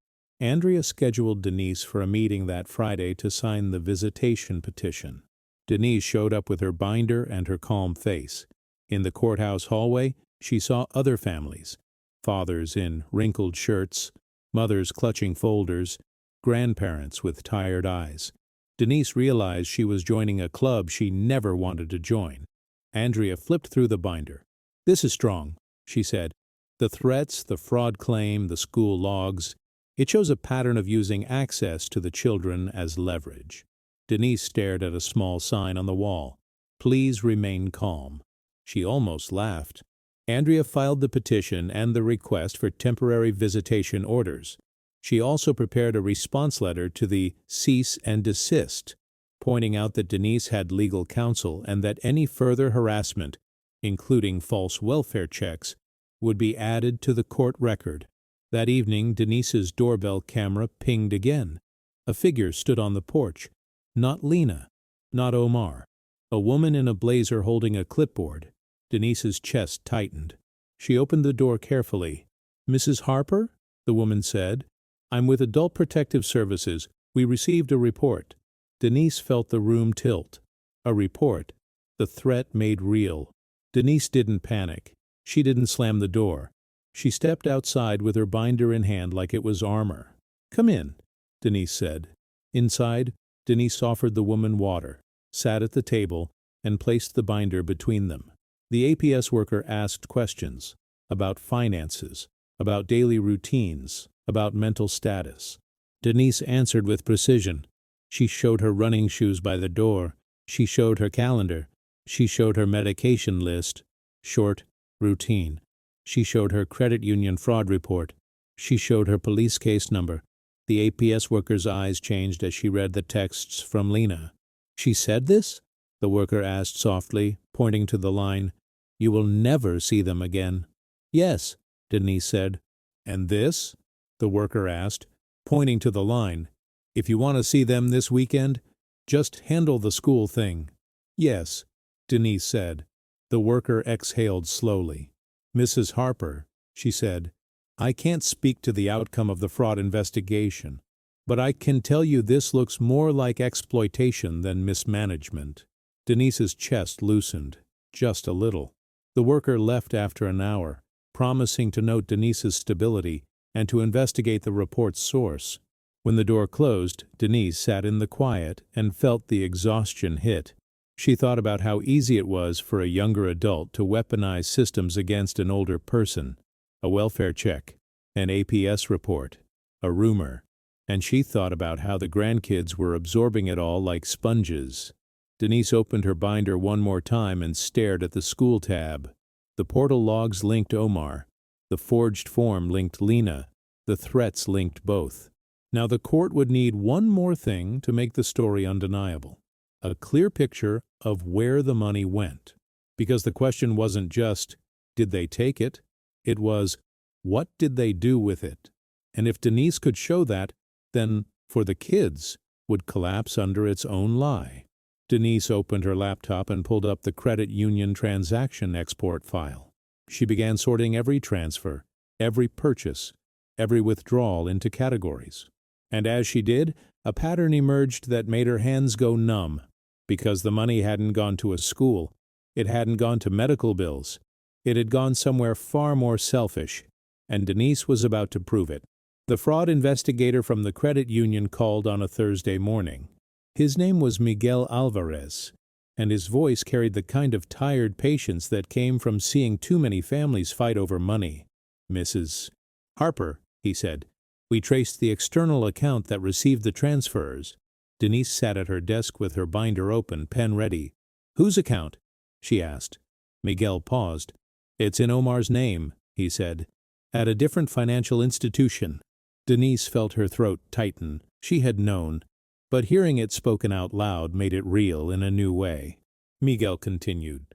Andrea scheduled Denise for a meeting that Friday to sign the visitation petition. Denise showed up with her binder and her calm face. In the courthouse hallway, she saw other families. Fathers in wrinkled shirts, mothers clutching folders, grandparents with tired eyes. Denise realized she was joining a club she never wanted to join. Andrea flipped through the binder. "This is strong," she said. "The threats, the fraud claim, the school logs. It shows a pattern of using access to the children as leverage." Denise stared at a small sign on the wall. "Please remain calm." She almost laughed. Andrea filed the petition and the request for temporary visitation orders. She also prepared a response letter to the cease and desist, pointing out that Denise had legal counsel and that any further harassment, including false welfare checks, would be added to the court record. That evening, Denise's doorbell camera pinged again. A figure stood on the porch. Not Lena, not Omar. A woman in a blazer holding a clipboard. Denise's chest tightened. She opened the door carefully. "Mrs. Harper?" the woman said. "I'm with Adult Protective Services. We received a report." Denise felt the room tilt. A report. The threat made real. Denise didn't panic. She didn't slam the door. She stepped outside with her binder in hand like it was armor. "Come in," Denise said. Inside, Denise offered the woman water, sat at the table, and placed the binder between them. The APS worker asked questions about finances, about daily routines, about mental status. Denise answered with precision. She showed her running shoes by the door. She showed her calendar. She showed her medication list. Short, routine. She showed her credit union fraud report. She showed her police case number. The APS worker's eyes changed as she read the texts from Lena. "She said this?" the worker asked softly, pointing to the line, "You will never see them again." "Yes," Denise said. "And this?" the worker asked, pointing to the line. "If you want to see them this weekend, just handle the school thing." "Yes," Denise said. The worker exhaled slowly. "Mrs. Harper," she said, "I can't speak to the outcome of the fraud investigation, but I can tell you this looks more like exploitation than mismanagement." Denise's chest loosened, just a little. The worker left after an hour, promising to note Denise's stability and to investigate the report's source. When the door closed, Denise sat in the quiet and felt the exhaustion hit. She thought about how easy it was for a younger adult to weaponize systems against an older person. A welfare check, an APS report, a rumor. And she thought about how the grandkids were absorbing it all like sponges. Denise opened her binder one more time and stared at the school tab. The portal logs linked Omar. The forged form linked Lena. The threats linked both. Now the court would need one more thing to make the story undeniable. A clear picture of where the money went. Because the question wasn't just, did they take it? It was, what did they do with it? And if Denise could show that, then, for the kids, would collapse under its own lie. Denise opened her laptop and pulled up the credit union transaction export file. She began sorting every transfer, every purchase, every withdrawal into categories. And as she did, a pattern emerged that made her hands go numb, because the money hadn't gone to a school, it hadn't gone to medical bills, it had gone somewhere far more selfish, and Denise was about to prove it. The fraud investigator from the credit union called on a Thursday morning. His name was Miguel Alvarez, and his voice carried the kind of tired patience that came from seeing too many families fight over money. "Mrs. Harper," he said, "we traced the external account that received the transfers." Denise sat at her desk with her binder open, pen ready. "Whose account?" she asked. Miguel paused. "It's in Omar's name," he said, "at a different financial institution." Denise felt her throat tighten. She had known, but hearing it spoken out loud made it real in a new way. Miguel continued,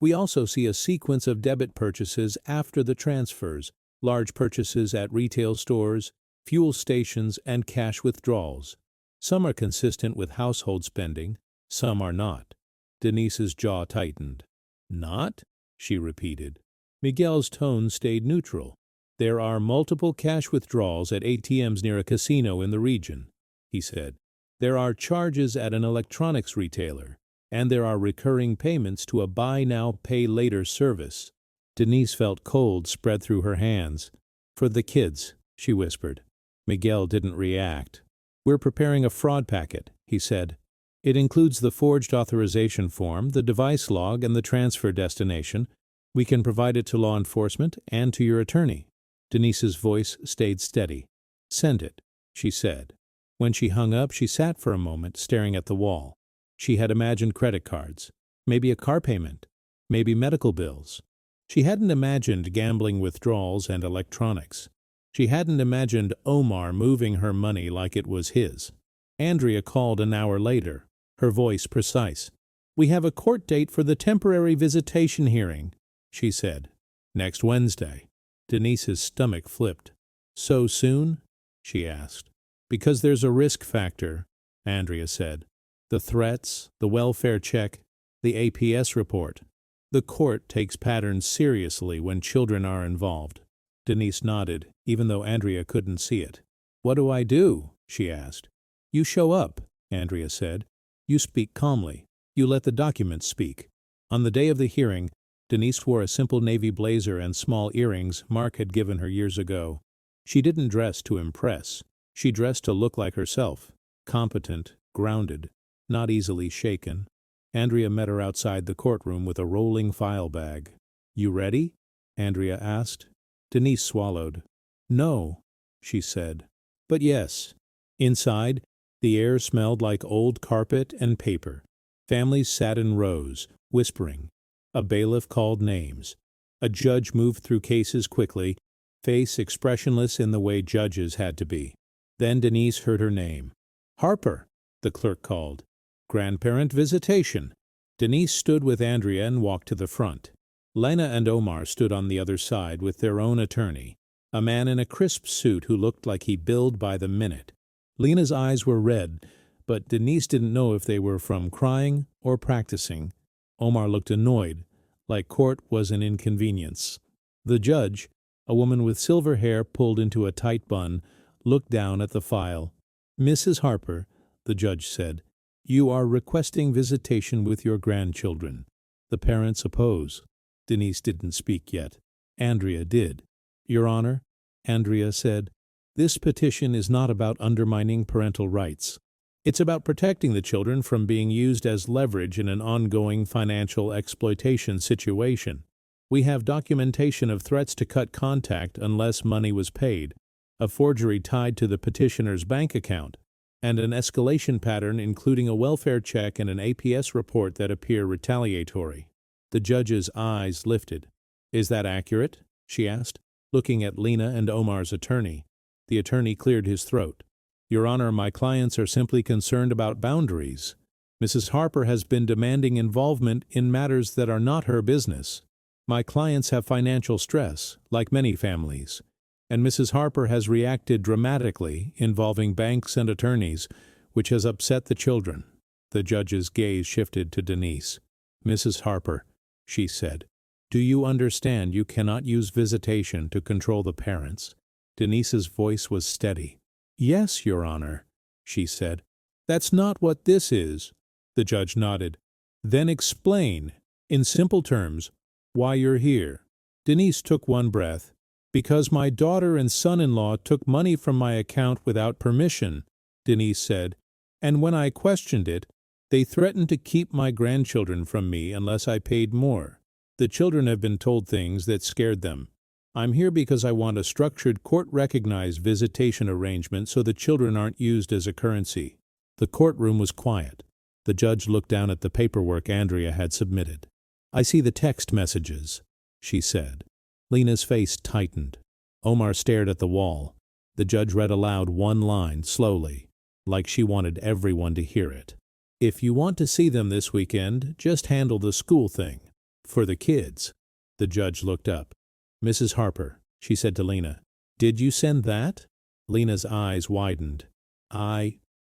"We also see a sequence of debit purchases after the transfers, large purchases at retail stores, fuel stations, and cash withdrawals. Some are consistent with household spending, some are not." Denise's jaw tightened. "Not?" she repeated. Miguel's tone stayed neutral. "There are multiple cash withdrawals at ATMs near a casino in the region," he said. "There are charges at an electronics retailer, and there are recurring payments to a buy now, pay later service." Denise felt cold spread through her hands. "For the kids," she whispered. Miguel didn't react. "We're preparing a fraud packet," he said. "It includes the forged authorization form, the device log, and the transfer destination. We can provide it to law enforcement and to your attorney." Denise's voice stayed steady. "Send it," she said. When she hung up, she sat for a moment, staring at the wall. She had imagined credit cards, maybe a car payment, maybe medical bills. She hadn't imagined gambling withdrawals and electronics. She hadn't imagined Omar moving her money like it was his. Andrea called an hour later, her voice precise. "We have a court date for the temporary visitation hearing," she said. "Next Wednesday." Denise's stomach flipped. "So soon?" she asked. "Because there's a risk factor," Andrea said. "The threats, the welfare check, the APS report. The court takes patterns seriously when children are involved." Denise nodded, even though Andrea couldn't see it. "What do I do?" she asked. "You show up," Andrea said. "You speak calmly. You let the documents speak." On the day of the hearing, Denise wore a simple navy blazer and small earrings Mark had given her years ago. She didn't dress to impress. She dressed to look like herself, competent, grounded, not easily shaken. Andrea met her outside the courtroom with a rolling file bag. "You ready?" Andrea asked. Denise swallowed. "No," she said. "But yes." Inside, the air smelled like old carpet and paper. Families sat in rows, whispering. A bailiff called names. A judge moved through cases quickly, face expressionless in the way judges had to be. Then Denise heard her name. "Harper," the clerk called. "Grandparent visitation." Denise stood with Andrea and walked to the front. Lena and Omar stood on the other side with their own attorney, a man in a crisp suit who looked like he billed by the minute. Lena's eyes were red, but Denise didn't know if they were from crying or practicing. Omar looked annoyed, like court was an inconvenience. The judge, a woman with silver hair pulled into a tight bun, looked down at the file. "Mrs. Harper," the judge said, "you are requesting visitation with your grandchildren. The parents oppose." Denise didn't speak yet. Andrea did. "Your Honor," Andrea said, "this petition is not about undermining parental rights. It's about protecting the children from being used as leverage in an ongoing financial exploitation situation. We have documentation of threats to cut contact unless money was paid, a forgery tied to the petitioner's bank account, and an escalation pattern including a welfare check and an APS report that appear retaliatory." The judge's eyes lifted. "Is that accurate?" she asked, looking at Lena and Omar's attorney. The attorney cleared his throat. "Your Honor, my clients are simply concerned about boundaries. Mrs. Harper has been demanding involvement in matters that are not her business. My clients have financial stress, like many families. and Mrs. Harper has reacted dramatically, involving banks and attorneys, which has upset the children. The judge's gaze shifted to Denise. Mrs. Harper, she said, do you understand you cannot use visitation to control the parents? Denise's voice was steady. Yes, Your Honor, she said. That's not what this is. The judge nodded. Then explain, in simple terms, why you're here. Denise took one breath. Because my daughter and son-in-law took money from my account without permission, Denise said, and when I questioned it, they threatened to keep my grandchildren from me unless I paid more. The children have been told things that scared them. I'm here because I want a structured court-recognized visitation arrangement so the children aren't used as a currency. The courtroom was quiet. The judge looked down at the paperwork Andrea had submitted. I see the text messages, she said. Lena's face tightened. Omar stared at the wall. The judge read aloud one line, slowly, like she wanted everyone to hear it. If you want to see them this weekend, just handle the school thing. For the kids. The judge looked up. Mrs. Harper, she said to Lena, did you send that? Lena's eyes widened.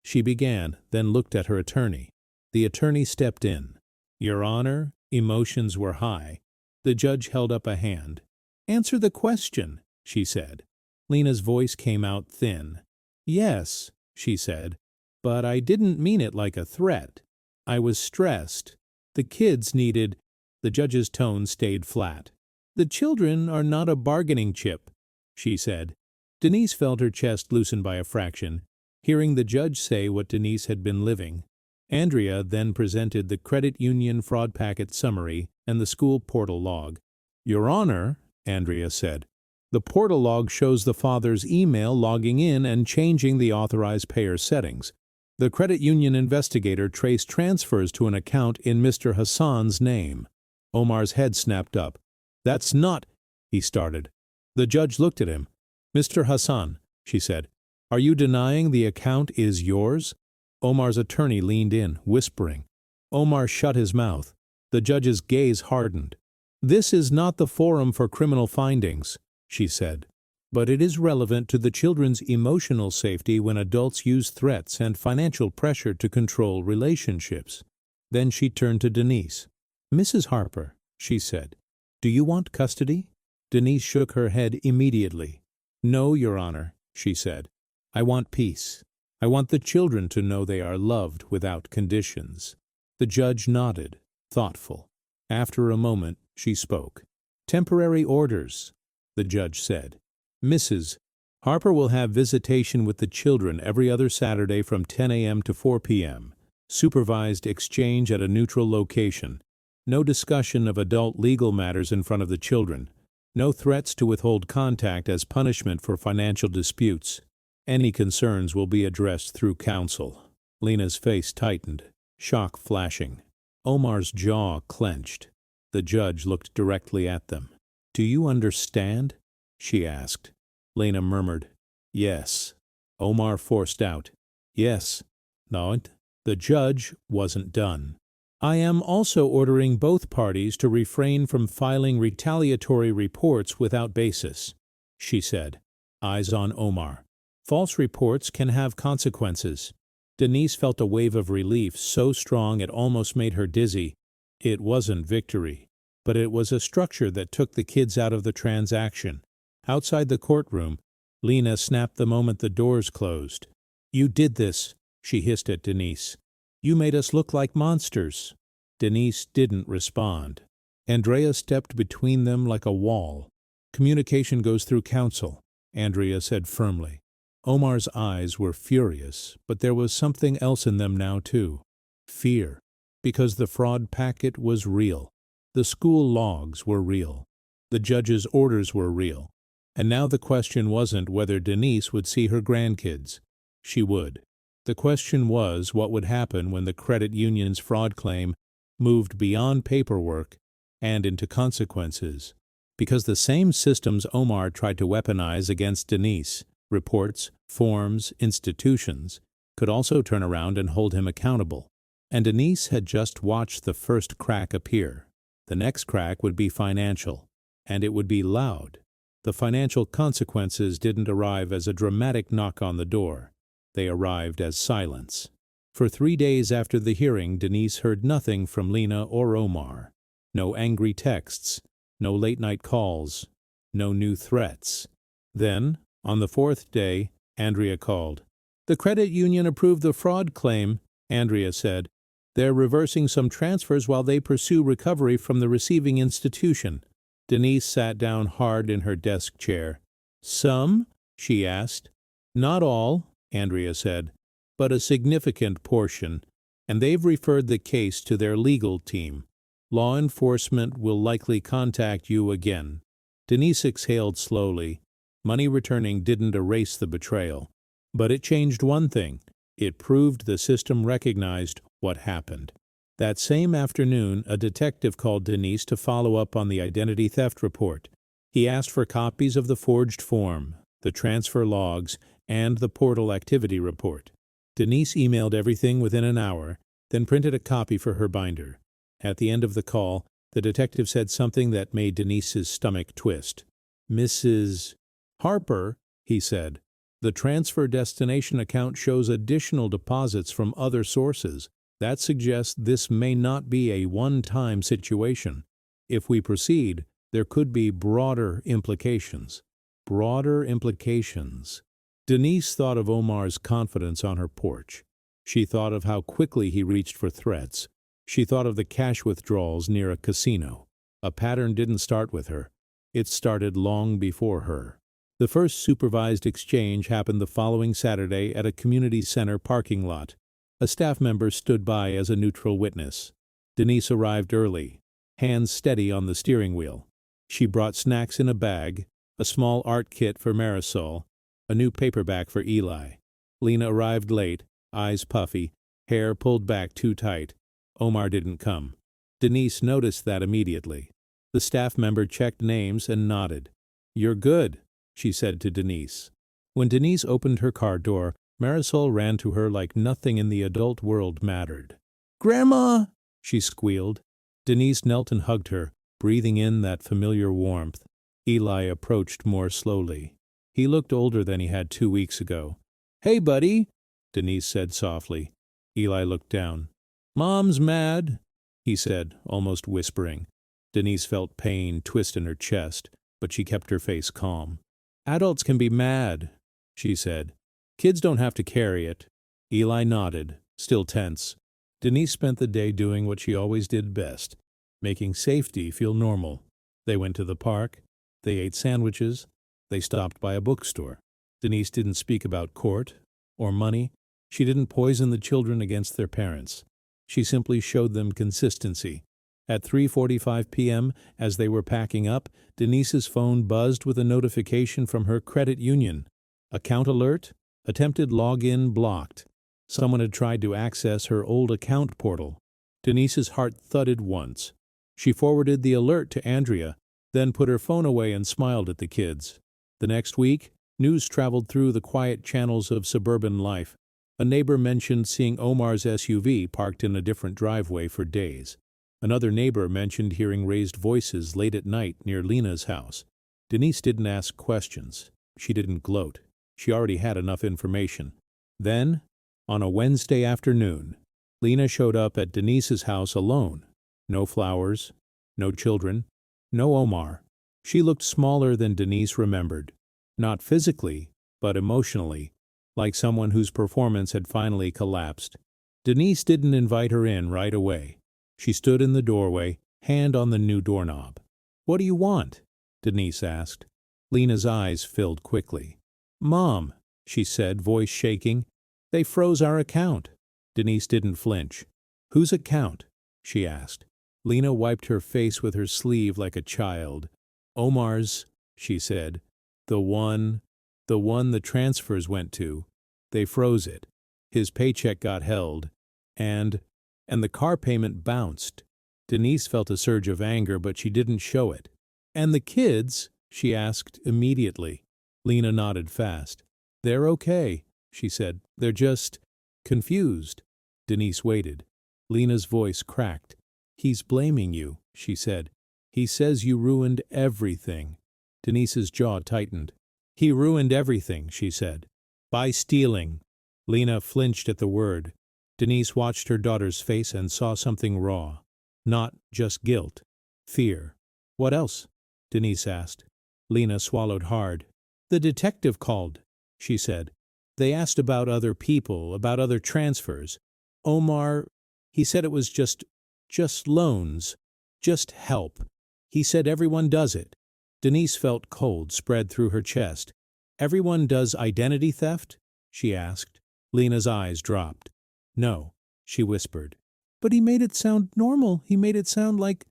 She began, then looked at her attorney. The attorney stepped in. Your Honor, emotions were high. The judge held up a hand. Answer the question, she said. Lena's voice came out thin. Yes, she said, but I didn't mean it like a threat. I was stressed. The kids needed. The judge's tone stayed flat. The children are not a bargaining chip, she said. Denise felt her chest loosen by a fraction, hearing the judge say what Denise had been living. Andrea then presented the credit union fraud packet summary and the school portal log. Your Honor, Andrea said, the portal log shows the father's email logging in and changing the authorized payer settings. The credit union investigator traced transfers to an account in Mr. Hassan's name. Omar's head snapped up. That's not, he started. The judge looked at him. Mr. Hassan, she said, are you denying the account is yours? Omar's attorney leaned in, whispering. Omar shut his mouth. The judge's gaze hardened. This is not the forum for criminal findings, she said, but it is relevant to the children's emotional safety when adults use threats and financial pressure to control relationships. Then she turned to Denise. Mrs. Harper, she said, do you want custody? Denise shook her head immediately. No, Your Honor, she said. I want peace. I want the children to know they are loved without conditions. The judge nodded, thoughtful. After a moment, she spoke. Temporary orders, the judge said. Mrs. Harper will have visitation with the children every other Saturday from 10 a.m. to 4 p.m. Supervised exchange at a neutral location. No discussion of adult legal matters in front of the children. No threats to withhold contact as punishment for financial disputes. Any concerns will be addressed through counsel. Lena's face tightened, shock flashing. Omar's jaw clenched. The judge looked directly at them. Do you understand? She asked. Lena murmured, yes. Omar forced out, yes. No, the judge wasn't done. I am also ordering both parties to refrain from filing retaliatory reports without basis, she said, eyes on Omar. False reports can have consequences. Denise felt a wave of relief so strong it almost made her dizzy. It wasn't victory, but it was a structure that took the kids out of the transaction. Outside the courtroom, Lena snapped the moment the doors closed. You did this, she hissed at Denise. You made us look like monsters. Denise didn't respond. Andrea stepped between them like a wall. Communication goes through counsel, Andrea said firmly. Omar's eyes were furious, but there was something else in them now too. Fear. Because the fraud packet was real. The school logs were real. The judge's orders were real. And now the question wasn't whether Denise would see her grandkids. She would. The question was what would happen when the credit union's fraud claim moved beyond paperwork and into consequences. Because the same systems Omar tried to weaponize against Denise, reports, forms, institutions, could also turn around and hold him accountable. And Denise had just watched the first crack appear. The next crack would be financial, and it would be loud. The financial consequences didn't arrive as a dramatic knock on the door. They arrived as silence. For 3 days after the hearing, Denise heard nothing from Lena or Omar. No angry texts, no late-night calls, no new threats. Then, on the 4th day, Andrea called. "The credit union approved the fraud claim," Andrea said. "They're reversing some transfers while they pursue recovery from the receiving institution." Denise sat down hard in her desk chair. "Some?" she asked. "Not all," Andrea said, "but a significant portion, and they've referred the case to their legal team. Law enforcement will likely contact you again." Denise exhaled slowly. Money returning didn't erase the betrayal. But it changed one thing. It proved the system recognized what happened. That same afternoon, a detective called Denise to follow up on the identity theft report. He asked for copies of the forged form, the transfer logs, and the portal activity report. Denise emailed everything within an hour, then printed a copy for her binder. At the end of the call, the detective said something that made Denise's stomach twist. "Mrs. Harper," he said, "the transfer destination account shows additional deposits from other sources. That suggests this may not be a one-time situation. If we proceed, there could be broader implications." Broader implications. Denise thought of Omar's confidence on her porch. She thought of how quickly he reached for threats. She thought of the cash withdrawals near a casino. A pattern didn't start with her. It started long before her. The first supervised exchange happened the following Saturday at a community center parking lot. A staff member stood by as a neutral witness. Denise arrived early, hands steady on the steering wheel. She brought snacks in a bag, a small art kit for Marisol, a new paperback for Eli. Lena arrived late, eyes puffy, hair pulled back too tight. Omar didn't come. Denise noticed that immediately. The staff member checked names and nodded. "You're good," she said to Denise. When Denise opened her car door, Marisol ran to her like nothing in the adult world mattered. "Grandma!" she squealed. Denise knelt and hugged her, breathing in that familiar warmth. Eli approached more slowly. He looked older than he had 2 weeks ago. "Hey, buddy," Denise said softly. Eli looked down. "Mom's mad," he said, almost whispering. Denise felt pain twist in her chest, but she kept her face calm. "Adults can be mad," she said. "Kids don't have to carry it." Eli nodded, still tense. Denise spent the day doing what she always did best, making safety feel normal. They went to the park. They ate sandwiches. They stopped by a bookstore. Denise didn't speak about court or money. She didn't poison the children against their parents. She simply showed them consistency. At 3:45 p.m., as they were packing up, Denise's phone buzzed with a notification from her credit union. Account alert? Attempted login blocked. Someone had tried to access her old account portal. Denise's heart thudded once. She forwarded the alert to Andrea, then put her phone away and smiled at the kids. The next week, news traveled through the quiet channels of suburban life. A neighbor mentioned seeing Omar's SUV parked in a different driveway for days. Another neighbor mentioned hearing raised voices late at night near Lena's house. Denise didn't ask questions. She didn't gloat. She already had enough information. Then, on a Wednesday afternoon, Lena showed up at Denise's house alone. No flowers, no children, no Omar. She looked smaller than Denise remembered. Not physically, but emotionally, like someone whose performance had finally collapsed. Denise didn't invite her in right away. She stood in the doorway, hand on the new doorknob. "What do you want?" Denise asked. Lena's eyes filled quickly. "Mom," she said, voice shaking, "they froze our account." Denise didn't flinch. "Whose account?" she asked. Lena wiped her face with her sleeve like a child. "Omar's," she said. The one the transfers went to. They froze it. His paycheck got held. And the car payment bounced." Denise felt a surge of anger, but she didn't show it. "And the kids?" she asked immediately. Lena nodded fast. "They're okay," she said. "They're just confused." Denise waited. Lena's voice cracked. "He's blaming you," she said. "He says you ruined everything." Denise's jaw tightened. He ruined everything, she said. By stealing. Lena flinched at the word. Denise watched her daughter's face and saw something raw. Not just guilt. Fear. What else? Denise asked. Lena swallowed hard. The detective called, she said. They asked about other people, about other transfers. Omar, he said it was just loans, just help. He said everyone does it. Denise felt cold spread through her chest. Everyone does identity theft? She asked. Lena's eyes dropped. No, she whispered. But he made it sound normal. He made it sound like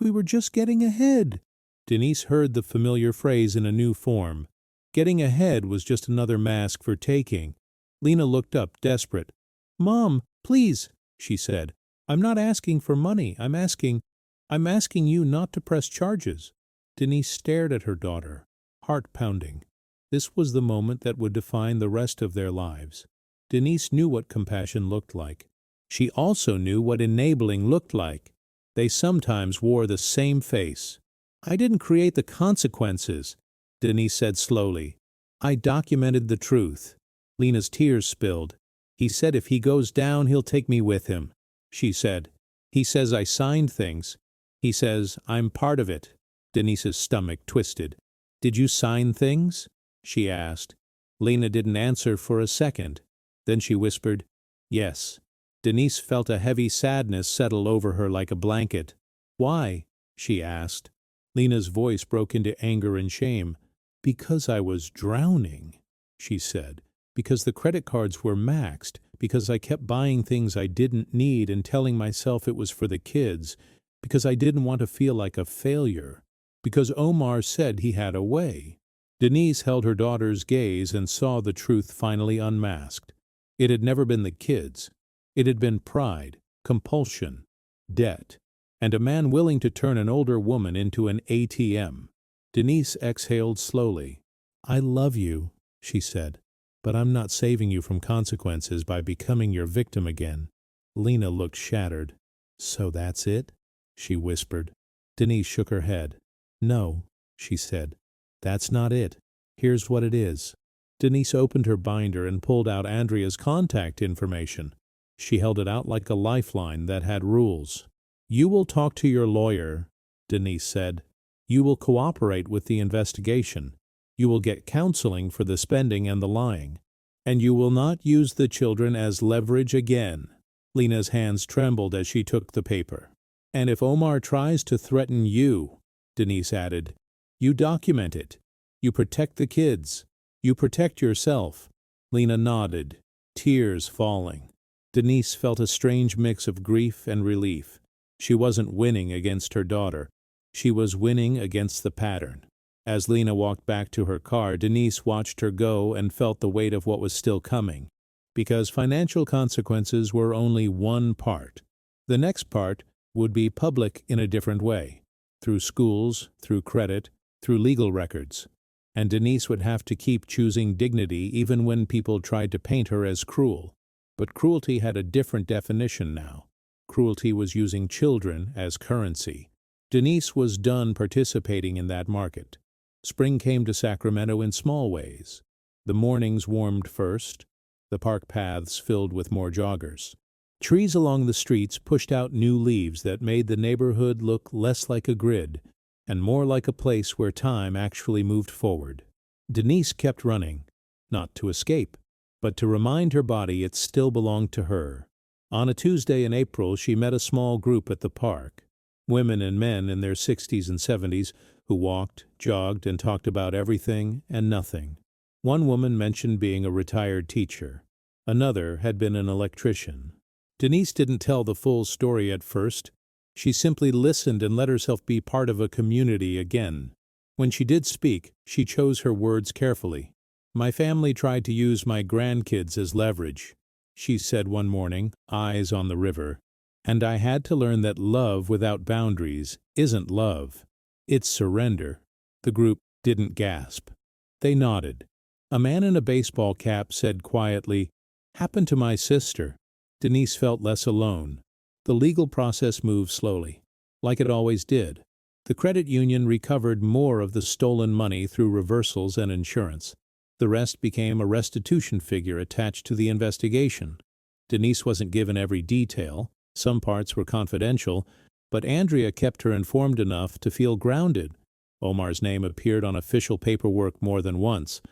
we were just getting ahead. Denise heard the familiar phrase in a new form. Getting ahead was just another mask for taking. Lena looked up, desperate. Mom, please, she said. I'm not asking for money. I'm asking you not to press charges. Denise stared at her daughter, heart pounding. This was the moment that would define the rest of their lives. Denise knew what compassion looked like. She also knew what enabling looked like. They sometimes wore the same face. I didn't create the consequences, Denise said slowly. I documented the truth. Lena's tears spilled. He said if he goes down, he'll take me with him, she said. He says I signed things. He says I'm part of it. Denise's stomach twisted. Did you sign things? She asked. Lena didn't answer for a second. Then she whispered, yes. Denise felt a heavy sadness settle over her like a blanket. Why? She asked. Lena's voice broke into anger and shame. Because I was drowning, she said. Because the credit cards were maxed. Because I kept buying things I didn't need and telling myself it was for the kids. Because I didn't want to feel like a failure. Because Omar said he had a way. Denise held her daughter's gaze and saw the truth finally unmasked. It had never been the kids. It had been pride, compulsion, debt, and a man willing to turn an older woman into an ATM. Denise exhaled slowly. I love you, she said, but I'm not saving you from consequences by becoming your victim again. Lena looked shattered. So that's it? She whispered. Denise shook her head. No, she said. That's not it. Here's what it is. Denise opened her binder and pulled out Andrea's contact information. She held it out like a lifeline that had rules. You will talk to your lawyer, Denise said. You will cooperate with the investigation. You will get counseling for the spending and the lying. And you will not use the children as leverage again. Lena's hands trembled as she took the paper. And if Omar tries to threaten you, Denise added, you document it. You protect the kids. You protect yourself. Lena nodded, tears falling. Denise felt a strange mix of grief and relief. She wasn't winning against her daughter. She was winning against the pattern. As Lena walked back to her car, Denise watched her go and felt the weight of what was still coming. Because financial consequences were only one part. The next part would be public in a different way. Through schools, through credit, through legal records. And Denise would have to keep choosing dignity even when people tried to paint her as cruel. But cruelty had a different definition now. Cruelty was using children as currency. Denise was done participating in that market. Spring came to Sacramento in small ways. The mornings warmed first, the park paths filled with more joggers. Trees along the streets pushed out new leaves that made the neighborhood look less like a grid and more like a place where time actually moved forward. Denise kept running, not to escape, but to remind her body it still belonged to her. On a Tuesday in April, she met a small group at the park. Women and men in their 60s and 70s who walked, jogged, and talked about everything and nothing. One woman mentioned being a retired teacher. Another had been an electrician. Denise didn't tell the full story at first. She simply listened and let herself be part of a community again. When she did speak, she chose her words carefully. My family tried to use my grandkids as leverage, she said one morning, eyes on the river. And I had to learn that love without boundaries isn't love. It's surrender. The group didn't gasp. They nodded. A man in a baseball cap said quietly, "Happened to my sister." Denise felt less alone. The legal process moved slowly, like it always did. The credit union recovered more of the stolen money through reversals and insurance. The rest became a restitution figure attached to the investigation. Denise wasn't given every detail. Some parts were confidential, but Andrea kept her informed enough to feel grounded. Omar's name appeared on official paperwork more than once.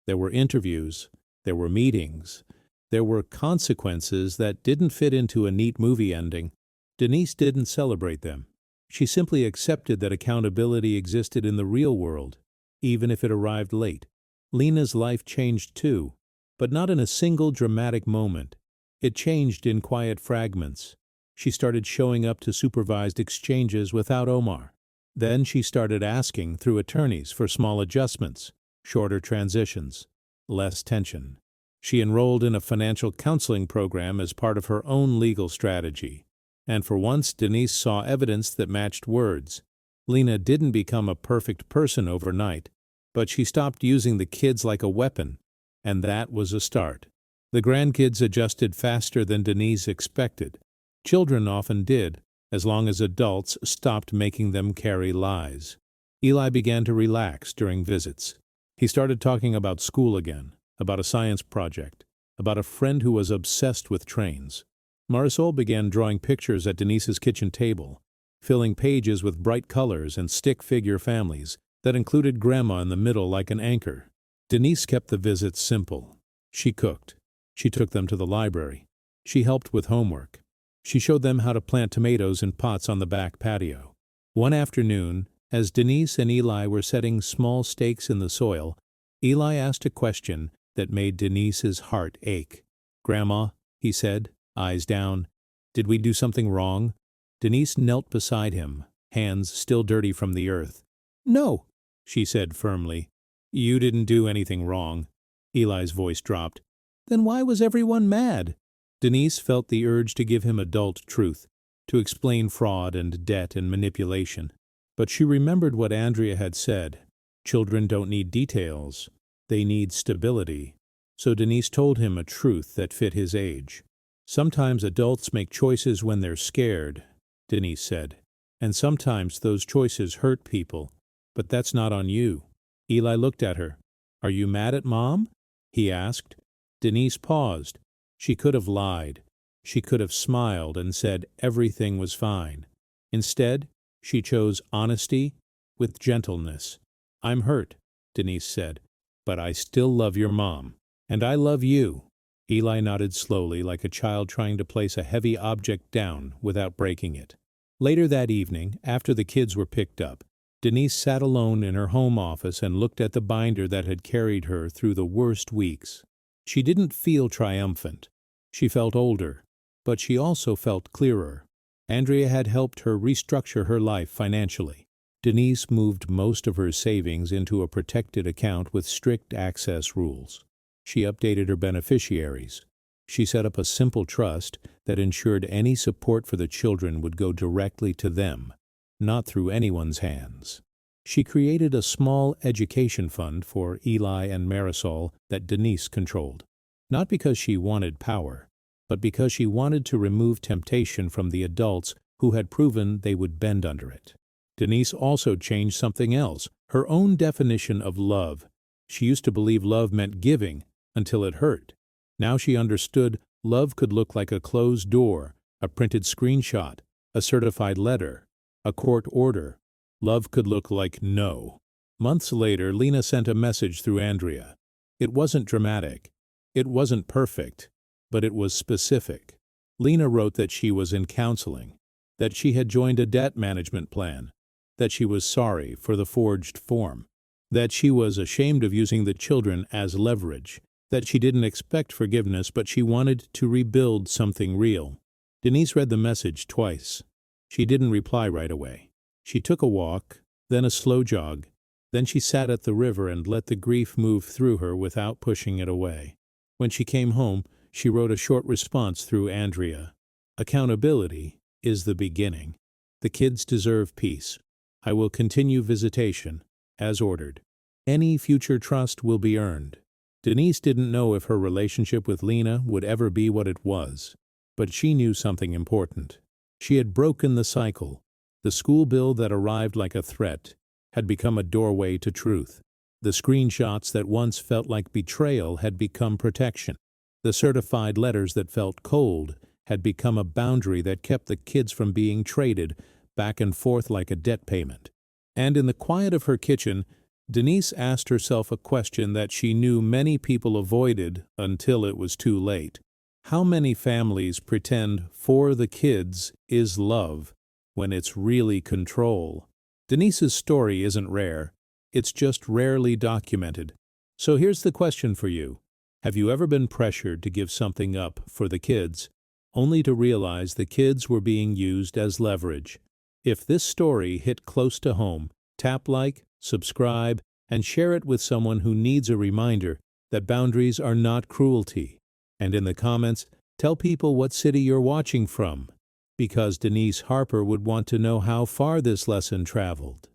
There were interviews. There were meetings. There were consequences that didn't fit into a neat movie ending. Denise didn't celebrate them. She simply accepted that accountability existed in the real world, even if it arrived late. Lena's life changed too, but not in a single dramatic moment. It changed in quiet fragments. She started showing up to supervised exchanges without Omar. Then she started asking through attorneys for small adjustments, shorter transitions, less tension. She enrolled in a financial counseling program as part of her own legal strategy. And for once, Denise saw evidence that matched words. Lena didn't become a perfect person overnight, but she stopped using the kids like a weapon, and that was a start. The grandkids adjusted faster than Denise expected. Children often did, as long as adults stopped making them carry lies. Eli began to relax during visits. He started talking about school again, about a science project, about a friend who was obsessed with trains. Marisol began drawing pictures at Denise's kitchen table, filling pages with bright colors and stick figure families that included Grandma in the middle like an anchor. Denise kept the visits simple. She cooked. She took them to the library. She helped with homework. She showed them how to plant tomatoes in pots on the back patio. One afternoon, as Denise and Eli were setting small stakes in the soil, Eli asked a question that made Denise's heart ache. "Grandma," he said, eyes down, "did we do something wrong?" Denise knelt beside him, hands still dirty from the earth. "No," she said firmly. "You didn't do anything wrong." Eli's voice dropped. "Then why was everyone mad?" Denise felt the urge to give him adult truth, to explain fraud and debt and manipulation. But she remembered what Andrea had said. Children don't need details. They need stability. So Denise told him a truth that fit his age. "Sometimes adults make choices when they're scared," Denise said. "And sometimes those choices hurt people. But that's not on you." Eli looked at her. "Are you mad at Mom?" he asked. Denise paused. She could have lied. She could have smiled and said everything was fine. Instead, she chose honesty with gentleness. "I'm hurt," Denise said, "but I still love your mom. And I love you." Eli nodded slowly, like a child trying to place a heavy object down without breaking it. Later that evening, after the kids were picked up, Denise sat alone in her home office and looked at the binder that had carried her through the worst weeks. She didn't feel triumphant. She felt older, but she also felt clearer. Andrea had helped her restructure her life financially. Denise moved most of her savings into a protected account with strict access rules. She updated her beneficiaries. She set up a simple trust that ensured any support for the children would go directly to them, not through anyone's hands. She created a small education fund for Eli and Marisol that Denise controlled, not because she wanted power, but because she wanted to remove temptation from the adults who had proven they would bend under it. Denise also changed something else, her own definition of love. She used to believe love meant giving until it hurt. Now she understood love could look like a closed door, a printed screenshot, a certified letter, a court order. Love could look like no. Months later, Lena sent a message through Andrea. It wasn't dramatic. It wasn't perfect, but it was specific. Lena wrote that she was in counseling, that she had joined a debt management plan, that she was sorry for the forged form, that she was ashamed of using the children as leverage, that she didn't expect forgiveness but she wanted to rebuild something real. Denise read the message twice. She didn't reply right away. She took a walk, then a slow jog, then she sat at the river and let the grief move through her without pushing it away. When she came home, she wrote a short response through Andrea. "Accountability is the beginning. The kids deserve peace. I will continue visitation, as ordered. Any future trust will be earned." Denise didn't know if her relationship with Lena would ever be what it was, but she knew something important. She had broken the cycle. The school bill that arrived like a threat had become a doorway to truth. The screenshots that once felt like betrayal had become protection. The certified letters that felt cold had become a boundary that kept the kids from being traded back and forth like a debt payment. And in the quiet of her kitchen, Denise asked herself a question that she knew many people avoided until it was too late. How many families pretend for the kids is love when it's really control? Denise's story isn't rare. It's just rarely documented. So here's the question for you. Have you ever been pressured to give something up for the kids, only to realize the kids were being used as leverage? If this story hit close to home, tap like, subscribe, and share it with someone who needs a reminder that boundaries are not cruelty. And in the comments, tell people what city you're watching from, because Denise Harper would want to know how far this lesson traveled.